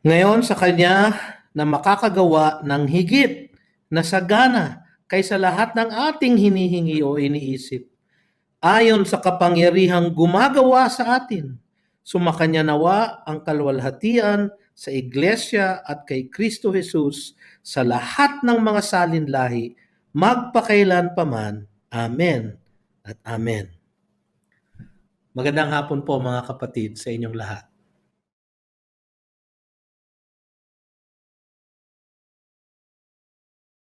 Ngayon sa Kanya na makakagawa ng higit na sagana kaysa lahat ng ating hinihingi o iniisip, ayon sa kapangyarihang gumagawa sa atin, sumakanya nawa ang kalwalhatian sa Iglesia at kay Kristo Jesus sa lahat ng mga salinlahi, magpakailan paman. Amen at amen. Magandang hapon po, mga kapatid, sa inyong lahat.